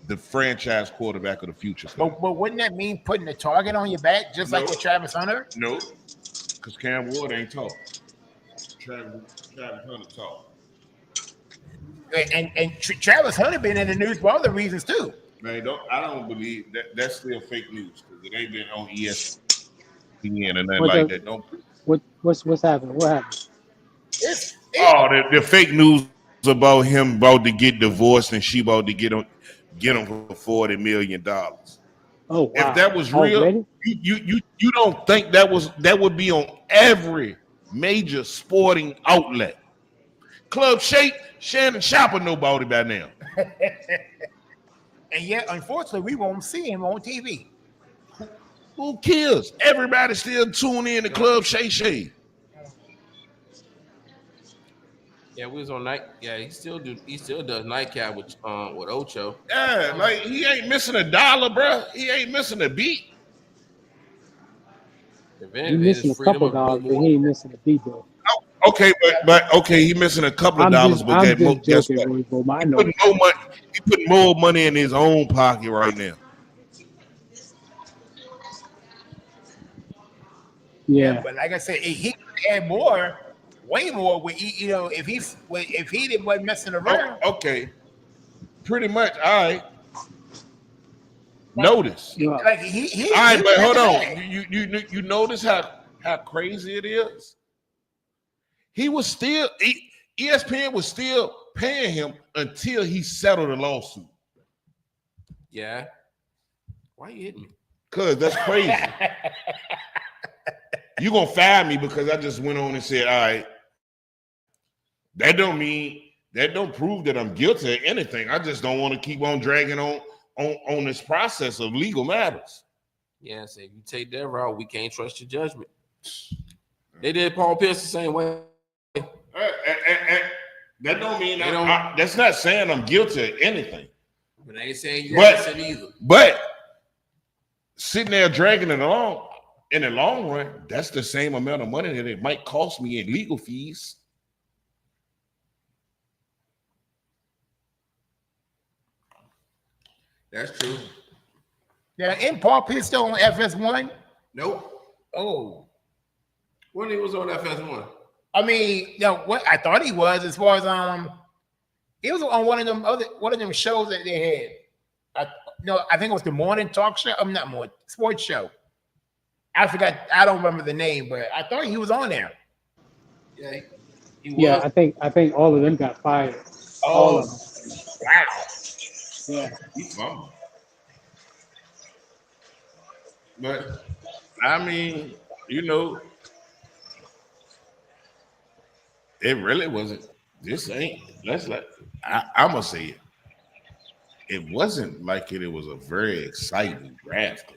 the franchise quarterback of the future. But wouldn't that mean putting a target on your back just like with Travis Hunter? No, because Cam Ward ain't tall. Travis Hunter tall. And Travis Hunter been in the news for other reasons too. Man, I don't believe that. That's still fake news because it ain't been on ESPN or nothing like that. Don't. What's happening? What happened? The fake news about him about to get divorced and she about to get him for $40 million. Oh, wow. If that was real, you don't think that would be on every major sporting outlet? Club Shake, Shannon Sharpe know about it by now. And yet, unfortunately, we won't see him on TV. Who cares? Everybody still tune in to Club Shay Shay. Yeah, we was on night. Yeah, he still does nightcap with Ocho. Yeah, like he ain't missing $1, bro. He ain't missing a beat. He's missing a couple dollars, but he ain't missing a beat though. Okay, but he missing a couple of dollars, but guess what? He putting more money in his own pocket right now. Yeah, but like I said, he could add more, way more. With if he wasn't messing around. Okay, pretty much. All right. Notice. Like all right, but hold on. You notice how crazy it is. He was still ESPN was still paying him until he settled the lawsuit. Yeah. Why you hitting me? Cause that's crazy. You gonna fire me because I just went on and said, all right. That don't prove that I'm guilty of anything. I just don't want to keep on dragging on this process of legal matters. Yeah, so if you take that route, we can't trust your judgment. They did Paul Pierce the same way. That don't mean that's not saying I'm guilty of anything. But they ain't saying you're innocent either. But sitting there dragging it along in the long run, that's the same amount of money that it might cost me in legal fees. That's true. Yeah, ain't Paul Pierce still on FS1? Nope. Oh. When he was on FS1? I mean, what I thought he was, as far as he was on one of them shows that they had. I think it was the morning talk show. I'm not more sports show. I forgot. I don't remember the name, but I thought he was on there. Yeah, Yeah, I think all of them got fired. All of them. Wow. Yeah. He fumbled. But I mean, it really wasn't. This ain't. I'm gonna say it. It wasn't like it was a very exciting draft.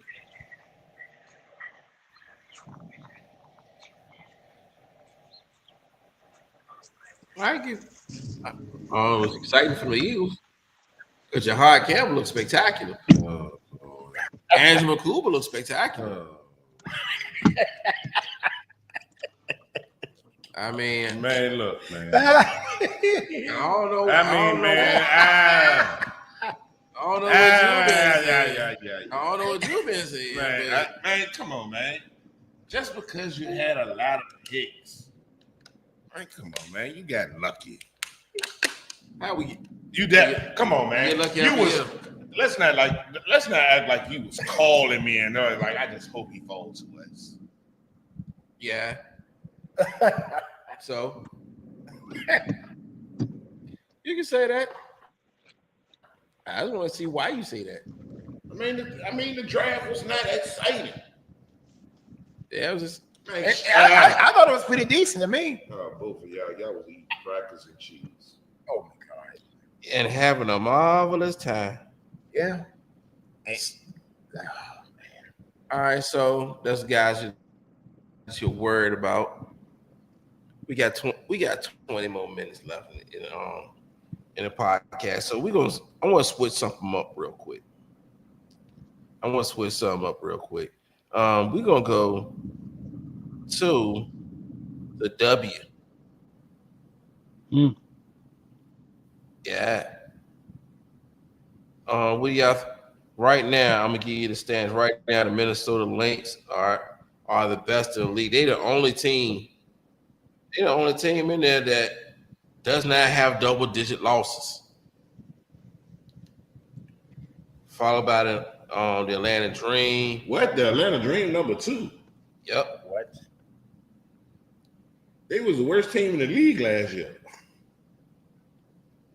It was exciting for the Eagles because Jahad Campbell looks spectacular. Angela McCougar looks spectacular. I mean, man, look, man. I don't know. I don't know what you've been saying. Man, come on, man. Just because you had a lot of picks, man, come on, man. You got lucky. How we? Come on, man. Let's not act like you was calling me and like I just hope he falls to us. Yeah. So you can say that. I just want to see why you say that. I mean, the draft was not exciting. Yeah, it was just. I thought it was pretty decent to me. Both of y'all was eating crackers and cheese. Oh my God! And having a marvelous time. Yeah. All right, so that's guys you're worried about. We got 20 more minutes left in the podcast, so I want to switch something up real quick. We're gonna go to the W. Yeah. What y'all right now? I'm gonna give you the stands right now. The Minnesota Lynx are the best in the league. They're the only team in there that does not have double-digit losses. Followed by the Atlanta Dream. What? The Atlanta Dream number 2? Yep. What? They was the worst team in the league last year.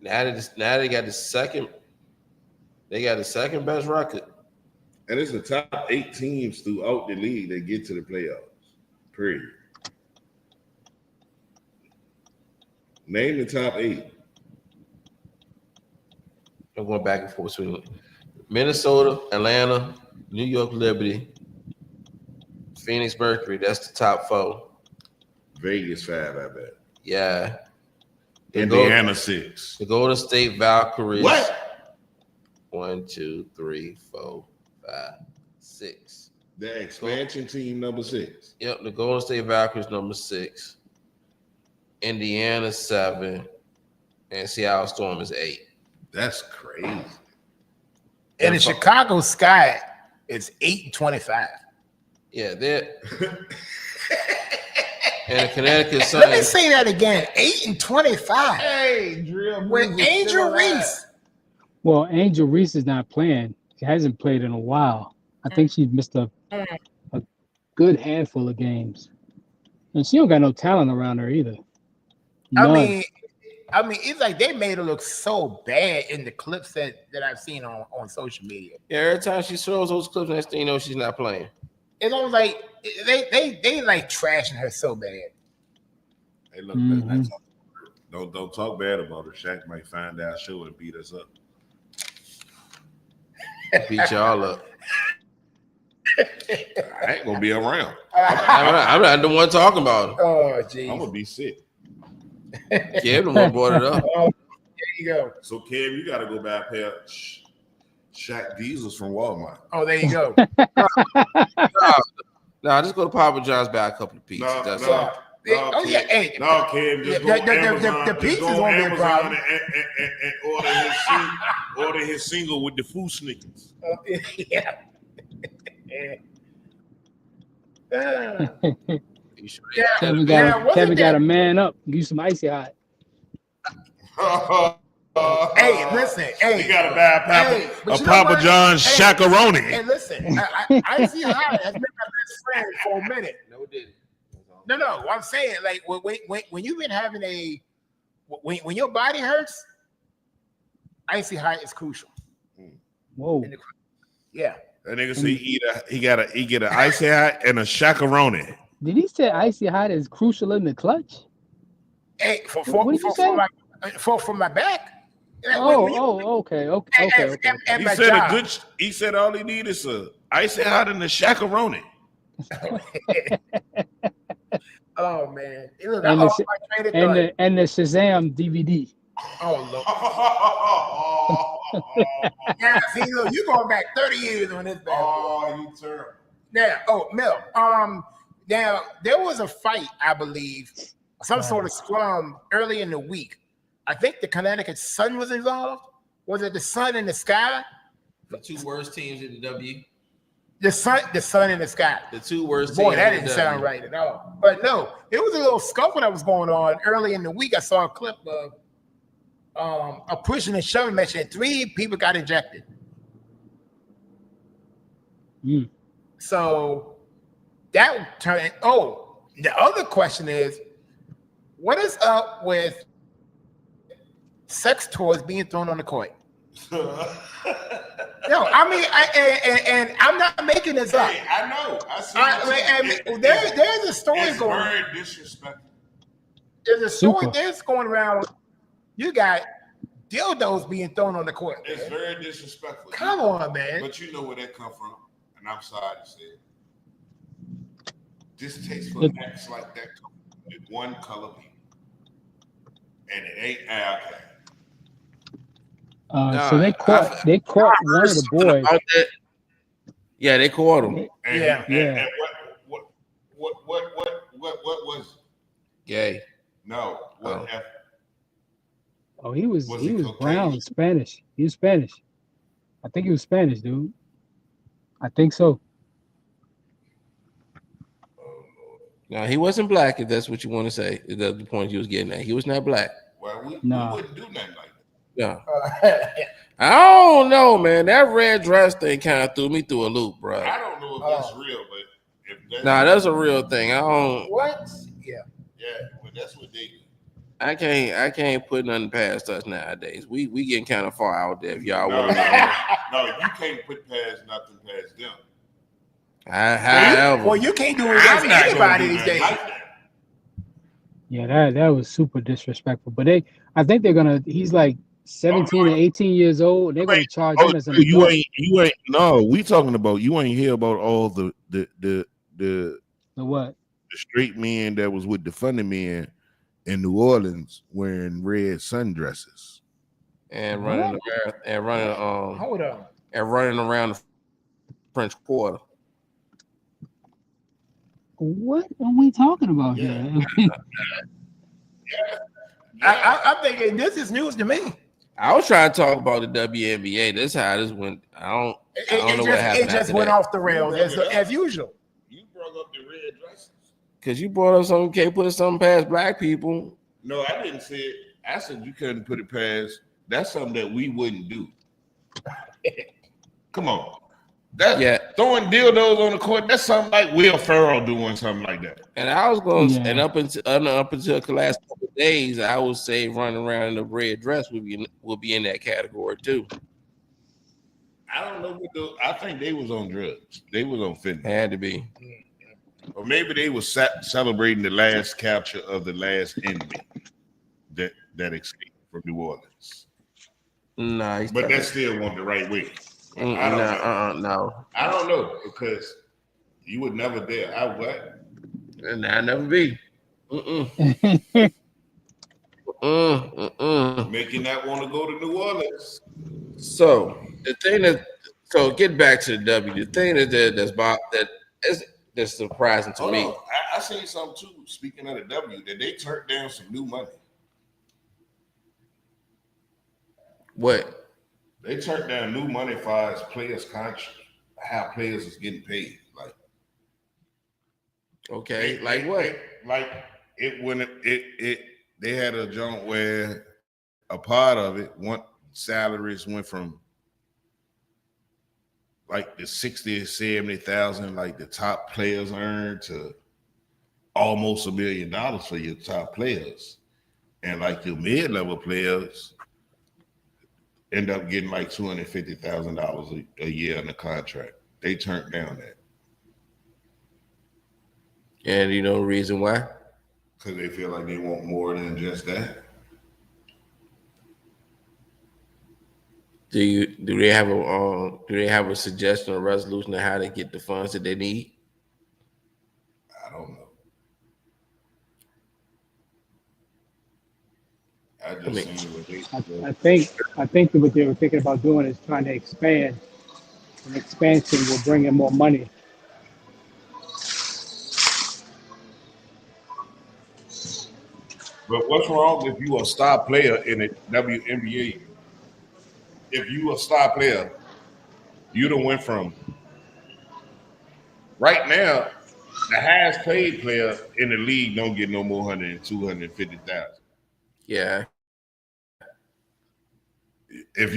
Now they got the second. They got the second best record. And it's the top 8 teams throughout the league that get to the playoffs. Period. Name the top 8. I'm going back and forth between Minnesota, Atlanta, New York Liberty, Phoenix Mercury. That's the top 4. Vegas 5, I bet. Yeah. Indiana 6. The Golden State Valkyries. What? 1, 2, 3, 4, 5, 6. The expansion team number 6. Yep, the Golden State Valkyries number 6. Indiana 7, and Seattle Storm is 8. That's crazy. And the Chicago Sky is 8-25. Yeah, they're and the Connecticut Sun. Let me say that again. 8-25. Hey, Drill. With Angel Reese. Well, Angel Reese is not playing. She hasn't played in a while. I think she's missed a good handful of games. And she don't got no talent around her either. None. I mean, it's like they made her look so bad in the clips that I've seen on social media. Yeah, every time she shows those clips, next thing you know, she's not playing. It's almost like they like trashing her so bad. Hey, look, don't talk bad about her. Shaq might find out show and beat us up. Beat y'all up. I ain't gonna be around. I'm not the one talking about it. Oh, geez. I'm gonna be sick. Kevin the one brought it up. There you go. So, Kev, you got to go buy a pair of Shaq Diesels from Walmart. Oh, there you go. Nah, just go to Papa John's, buy a couple of pizzas. That's all. Kev, just go to Amazon. The pizza's won't be a problem. And order his single with the food Snickers. Yeah. Kevin got a man up. Give you some icy hot. Hey, listen. Hey, you gotta buy a Papa John's Shakaroni. Hey, listen. Icy hot has been my best friend for a minute. No, it didn't. No. I'm saying like when you've been having when your body hurts, icy hot is crucial. Whoa. Yeah. That nigga say he get an icy hot and a shakaroni. Did he say icy hot is crucial in the clutch? Hey, What did you say? For my back. Okay. And He my said job. he said all he need is a icy hot and a shakaroni. Oh man. Look, And my the train of thought. and the Shazam DVD. Oh Lord. Yeah, see, look, you going back 30 years on this bad boy. Oh, you terrible. Now, Mel, now there was a fight, I believe, some sort of scrum early in the week. I think the Connecticut Sun was involved. Was it the Sun and the Sky? The two worst teams in the W. The Sun and the Sky. The two worst teams. Boy, that didn't sound right at all. But no, it was a little scuffle that was going on early in the week. I saw a clip of a pushing and shoving match, and 3 people got ejected. So that turned. Oh, the other question is, what is up with sex toys being thrown on the court? No, I mean, and I'm not making this up. Hey, I know. There's a story it's going. Very disrespectful. There's a story that's going around. You got dildos being thrown on the court. It's very disrespectful. Come on, man. But you know where that come from, and I'm sorry to say it. Distasteful acts like that come from one color people, and it ain't okay. So they caught one of the boys. Yeah, they caught him. And what was it? Gay. No. What happened? Oh, he was brown, Spanish. He was Spanish. I think he was Spanish, dude. I think so. No, he wasn't black, if that's what you want to say. That's the point you was getting at. He was not black. Well, we wouldn't do nothing like that. Yeah. I don't know, man. That red dress thing kind of threw me through a loop, bro. I don't know if that's real, but if that's a real thing. I don't. What? Yeah, but that's what they do. I can't put nothing past us nowadays. We getting kind of far out there. If y'all want to No, you can't put past nothing past them. However, you can't do it against anybody these days. Like Yeah, that was super disrespectful. But I think they're gonna. He's like 17 and 18 years old. They're gonna charge him as an adult. You ain't. No, we talking about. You ain't hear about all the what? The straight men that was with the funny men in New Orleans wearing red sundresses and running hold on and running around the French Quarter. What are we talking about here? I'm thinking this is news to me. I was trying to talk about the WNBA. This is how this went. I don't know what happened. It just went off the rails as usual. You brought up the red dresses because you brought up something. Can't put something past black people. No, I didn't say it. I said you couldn't put it past. That's something that we wouldn't do. Come on. Throwing dildos on the court, that's something like Will Ferrell doing something like that. And I was going to, and up until the last couple of days, I would say running around in a red dress would be in that category too. I don't know what I think they was on drugs. They was on fentanyl. Had to be. Or maybe they was celebrating the last capture of the last enemy that escaped from New Orleans. Nah, but that still wasn't the right way. No. I don't know because you would never dare. I what? And I never be. Making that want to go to New Orleans. So get back to the W. The thing that's surprising to me. I seen something too. Speaking of the W, that they turned down some new money. What? They turned down new money for as players' contract, how players is getting paid. Like, okay, like what? They had a joint where a part of it, salaries went from like the 60 or 70,000, like the top players earned, to almost $1 million for your top players, and like your mid-level players end up getting like $250,000 a year in the contract. They turned down that. And you know the reason why? Because they feel like they want more than just that. Do they have a suggestion or resolution of how to get the funds that they need? I don't know. I think that what they were thinking about doing is trying to expand. And expansion will bring in more money. But what's wrong if you a star player in the WNBA? If you a star player, you done went from right now, the highest paid player in the league don't get no more 250,000. Yeah. If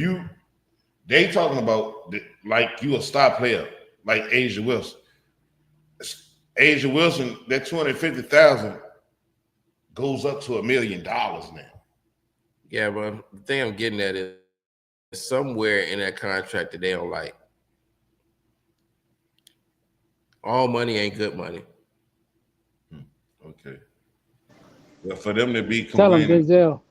they talking about like you a star player, like Asia Wilson. Asia Wilson, that 250,000 goes up to $1 million now. Yeah, but the thing I'm getting at is somewhere in that contract that they don't like. All money ain't good money. Okay. Well, for them to be complaining, tell them Denzel.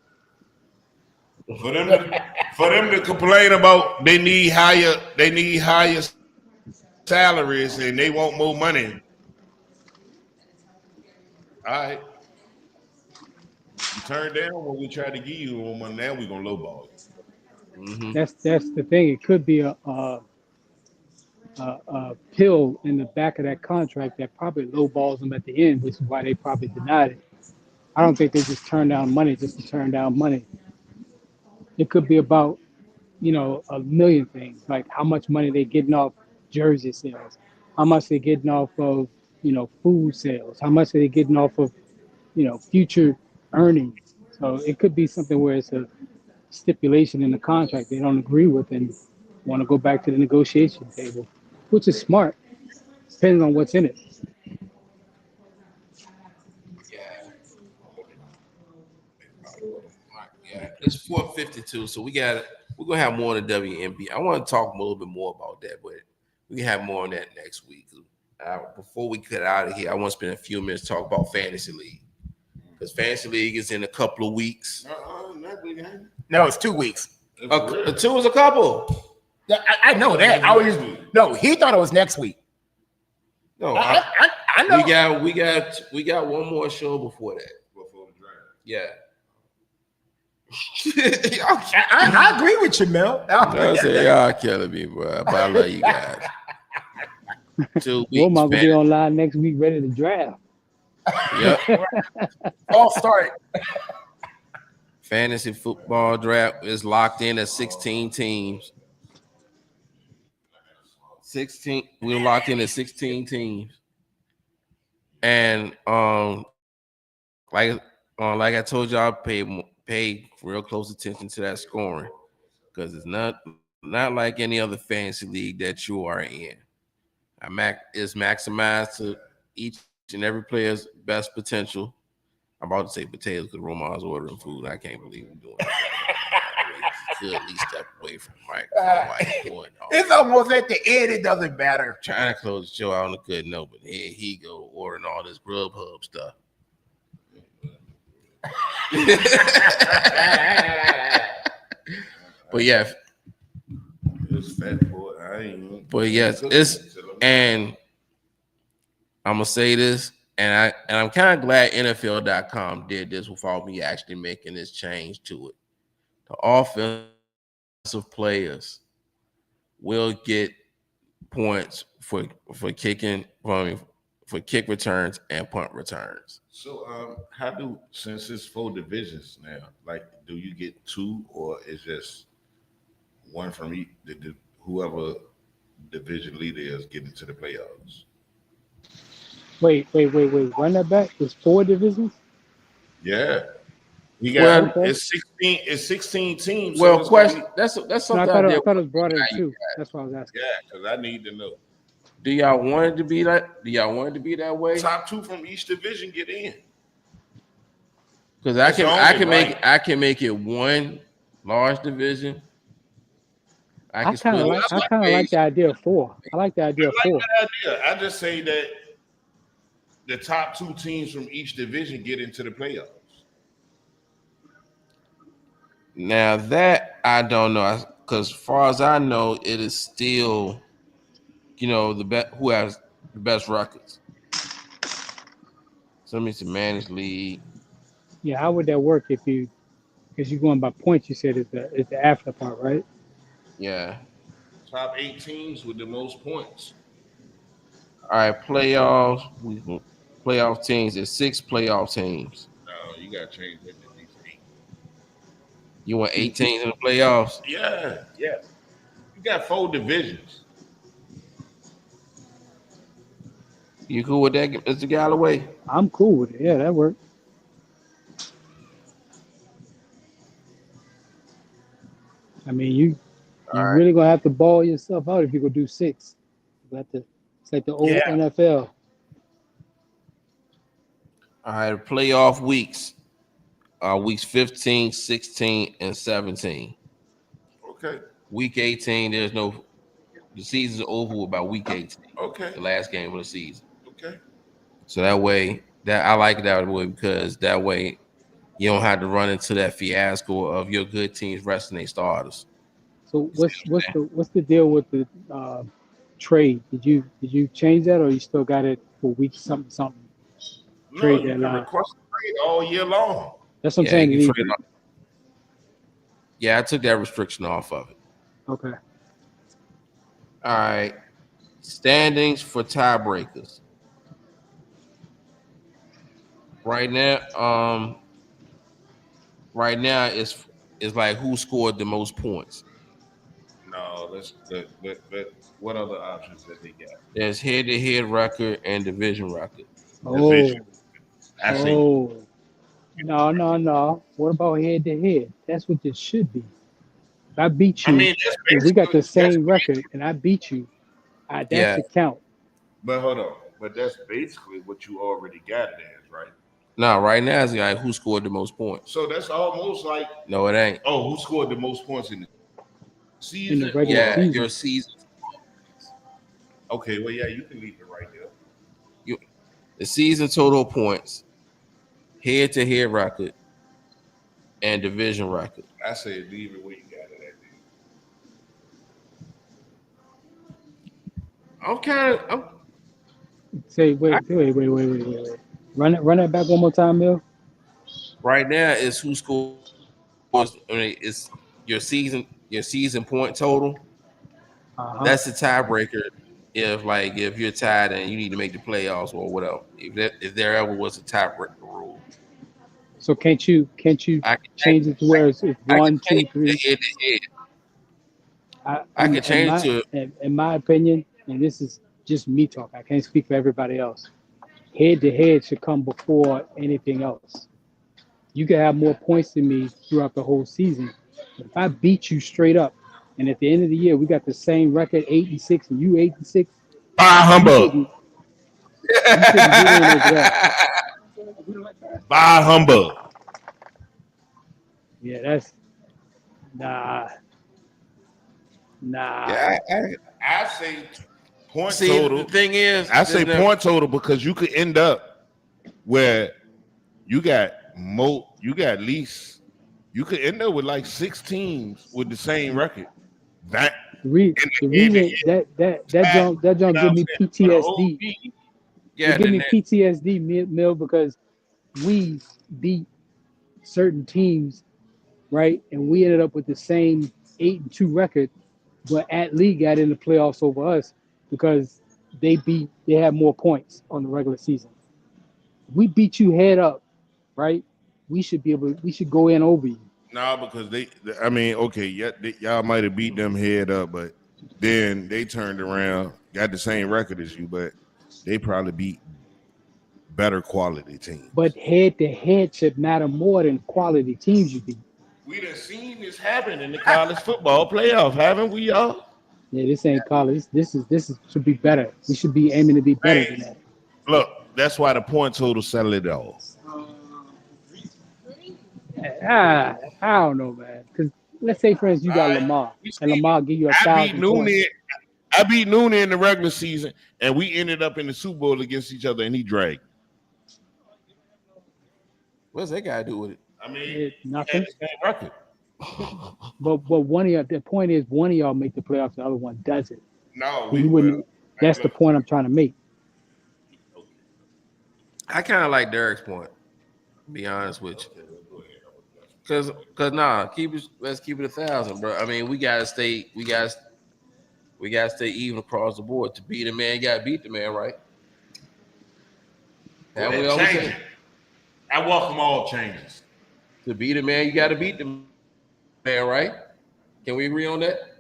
For them to complain about they need higher salaries and they want more money. All right. You turned down when we tried to give you more money. Now we're gonna lowball it. Mm-hmm. That's the thing. It could be a pill in the back of that contract that probably lowballs them at the end, which is why they probably denied it. I don't think they just turn down money just to turn down money. It could be about, a million things, like how much money they're getting off jersey sales, how much they're getting off of, food sales, how much are they getting off of, future earnings. So it could be something where it's a stipulation in the contract they don't agree with and want to go back to the negotiation table, which is smart, depending on what's in it. Yeah, it's 4:52, so we're gonna have more on the WNBA. I want to talk a little bit more about that, but we can have more on that next week. Before we cut out of here, I want to spend a few minutes talk about Fantasy League, because Fantasy League is in a couple of weeks. No, it's 2 weeks. 2 is a couple. I know that. He thought it was next week. No, I know. We got one more show before that. Before the draft. Yeah. I agree with you, Mel. I say y'all killing me, bro. But I love you guys. 2 weeks. Wilmot will be on live next week, ready to draft. Yep. All started. Fantasy football draft is locked in at 16 teams. 16. We're locked in at 16 teams, and like I told y'all, pay real close attention to that scoring, because it's not like any other fantasy league that you are in. It's maximized to each and every player's best potential. I'm about to say potatoes because Roman's ordering food. I can't believe I'm doing that. Could at least step away from Mike. It's almost at the end. It doesn't matter. Trying to close the show out on a good note, but here he go ordering all this Grubhub stuff. But yeah, it's fat boy. But yes, and I'm gonna say this, and I'm kind of glad NFL.com did this without me actually making this change to it. The offensive players will get points for kicking, for kick returns and punt returns. So, since it's 4 divisions now, like, do you get 2 or is just one from each? Whoever division leader is getting to the playoffs. Wait. Run that back. It's 4 divisions. Yeah. You got it's 16 teams. Well, question. That's something. I thought it was brought in 2. That's what I was asking. Yeah, because I need to know. Do y'all want it to be that? Do y'all want it to be that way? Top 2 from each division get in. Because I can make it one large division. I kind of like the idea of 4. I like the idea of 4. That idea. I just say that the top 2 teams from each division get into the playoffs. Now that I don't know, because as far as I know, it is still, who has the best records. So let me see, managed league. Yeah, how would that work because you're going by points? You said it's the after part, right? Yeah. Top 8 teams with the most points. All right, playoffs. Playoff teams. There's 6 playoff teams. No, you gotta change that to these 8. You want 8 teams in the playoffs? Yeah. You got 4 divisions. You cool with that, Mr. Galloway? I'm cool with it. Yeah, that works. I mean, you really gonna have to ball yourself out if you go do 6. You have to. It's like the old NFL. All right, playoff weeks. Weeks 15, 16, and 17. Okay. Week 18, the season's over about week 18. Okay. The last game of the season. Okay. So that way, I like that way because that way you don't have to run into that fiasco of your good teams resting their starters. So what's the deal with the trade? Did you change that, or you still got it for week something? Trade you can request a trade all year long. That's what I'm saying. Yeah, I took that restriction off of it. Okay. All right. Standings for tiebreakers. Right now, it's like who scored the most points. No, what other options that they got? There's head-to-head record and division record. Division. No. What about head-to-head? That's what this should be. If I beat you, if we got the same record and I beat you, that should count. But hold on. But that's basically what you already got it as, right? No, right now it's like who scored the most points. So that's almost like no, it ain't. Oh, who scored the most points in the season? In the regular season. Your season. Okay, well, yeah, you can leave it right there. The season total points, head-to-head record, and division record. I say leave it where you got it at. Say wait. Run it back one more time, Bill. Right now is who scores. It's your season point total. That's the tiebreaker. If you're tied and you need to make the playoffs or whatever, if there ever was a tiebreaker rule. So can't you change it to where it's 1, 2, 3? I can change it to. In my opinion, and this is just me talking. I can't speak for everybody else. Head-to-head should come before anything else. You can have more points than me throughout the whole season. But if I beat you straight up, and at the end of the year we got the same record, 8-6, and you 8-6, bah humbug. Bah humbug. Yeah, that's nah. Yeah, I say point See, total. The thing is, I say point total because you could end up where you got at least you could end up with like 6 teams with the same record. That the reason that jump give me PTSD. Yeah, it give me PTSD, Mill, because we beat certain teams, right? And we ended up with the same 8-2 record, but Lee got in the playoffs over us because they had more points on the regular season. We beat you head up, right? We should go in over you. No, because y'all might have beat them head up, but then they turned around, got the same record as you, but they probably beat better quality teams. But head-to-head should matter more than quality teams you beat. We done seen this happen in the college football playoff, haven't we, y'all? Yeah, this ain't college. This should be better. We should be aiming to be better than that. Look, that's why the point total settle it all. I don't know, man. Because let's say, for instance, you got Lamar, and Lamar give you I beat 1,000 points. Noonan. I beat Noonan in the regular season, and we ended up in the Super Bowl against each other, and he dragged. What's that got to do with it? I mean, nothing. the same record. But one of y'all, the point is, one of y'all make the playoffs, the other one doesn't. No, we wouldn't. That's the point I'm trying to make. I kind of like Derek's point. To be honest with you. Cause let's keep it 1,000, bro. I mean, we gotta stay even across the board. To beat a man, you gotta beat the man, right? That we always say. I welcome all changes. To beat a man, you gotta beat the man, right? Can we agree on that?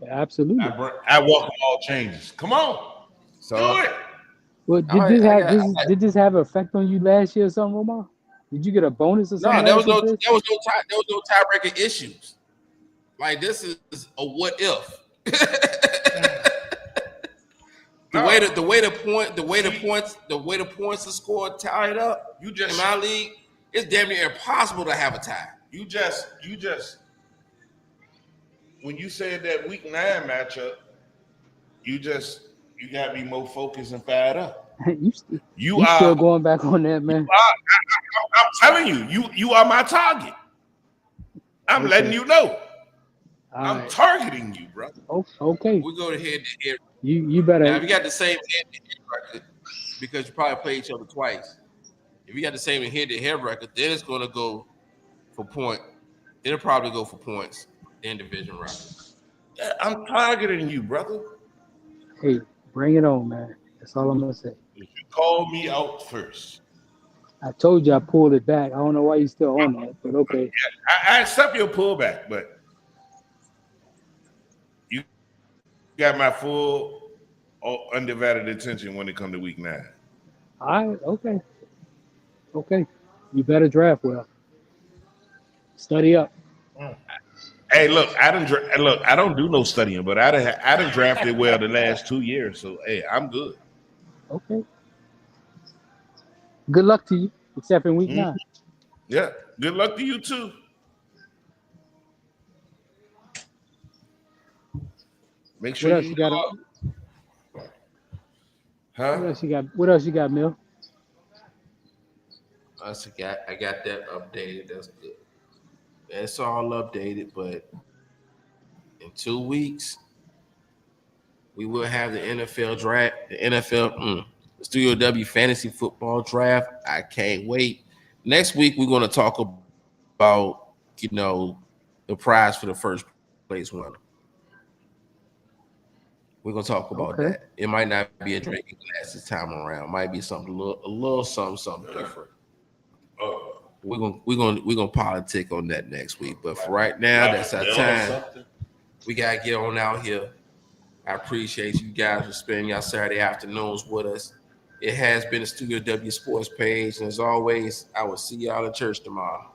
Yeah, absolutely. I welcome all changes. Come on, do it. Well, did this have an effect on you last year or something, Omar? Did you get a bonus or something? No, there was no tiebreaker issues. Like this is a what if. The way the points are scored tied up. In my league, it's damn near impossible to have a tie. You just when you said that week 9 matchup, you gotta be more focused and fired up. You are still going back on that, man. I'm telling you are my target. I'm letting you know. I'm targeting you, bro. Okay. We go to head to head. You better. Now, if you got the same head-to-head record, because you probably played each other twice. If you got the same head-to-head record, then it's going to go for point. It'll probably go for points in division record. Yeah, I'm targeting you, brother. Hey, bring it on, man. That's all I'm gonna say. You call me out first. I told you I pulled it back. I don't know why you still on that, but okay. Yeah, I accept your pullback, but you got my full undivided attention when it comes to week 9. All right, okay. You better draft well. Study up. Hey, look, I don't do no studying, but I done drafted well the last 2 years, so hey, I'm good. Okay. Good luck to you, except in week 9. Yeah, good luck to you too. Make sure What else you got? Huh? What else you got, Mil? I got that updated. That's good. It's all updated, but in 2 weeks, we will have the NFL draft, the Studio W Fantasy Football Draft. I can't wait. Next week, we're going to talk about, the prize for the first place winner. We're going to talk about that. It might not be a drinking glass this time around. It might be something a little something different. We're gonna politic on that next week. But for right now, that's our time. We gotta get on out here. I appreciate you guys for spending your Saturday afternoons with us. It has been the Studio W Sports page, and as always, I will see y'all in church tomorrow.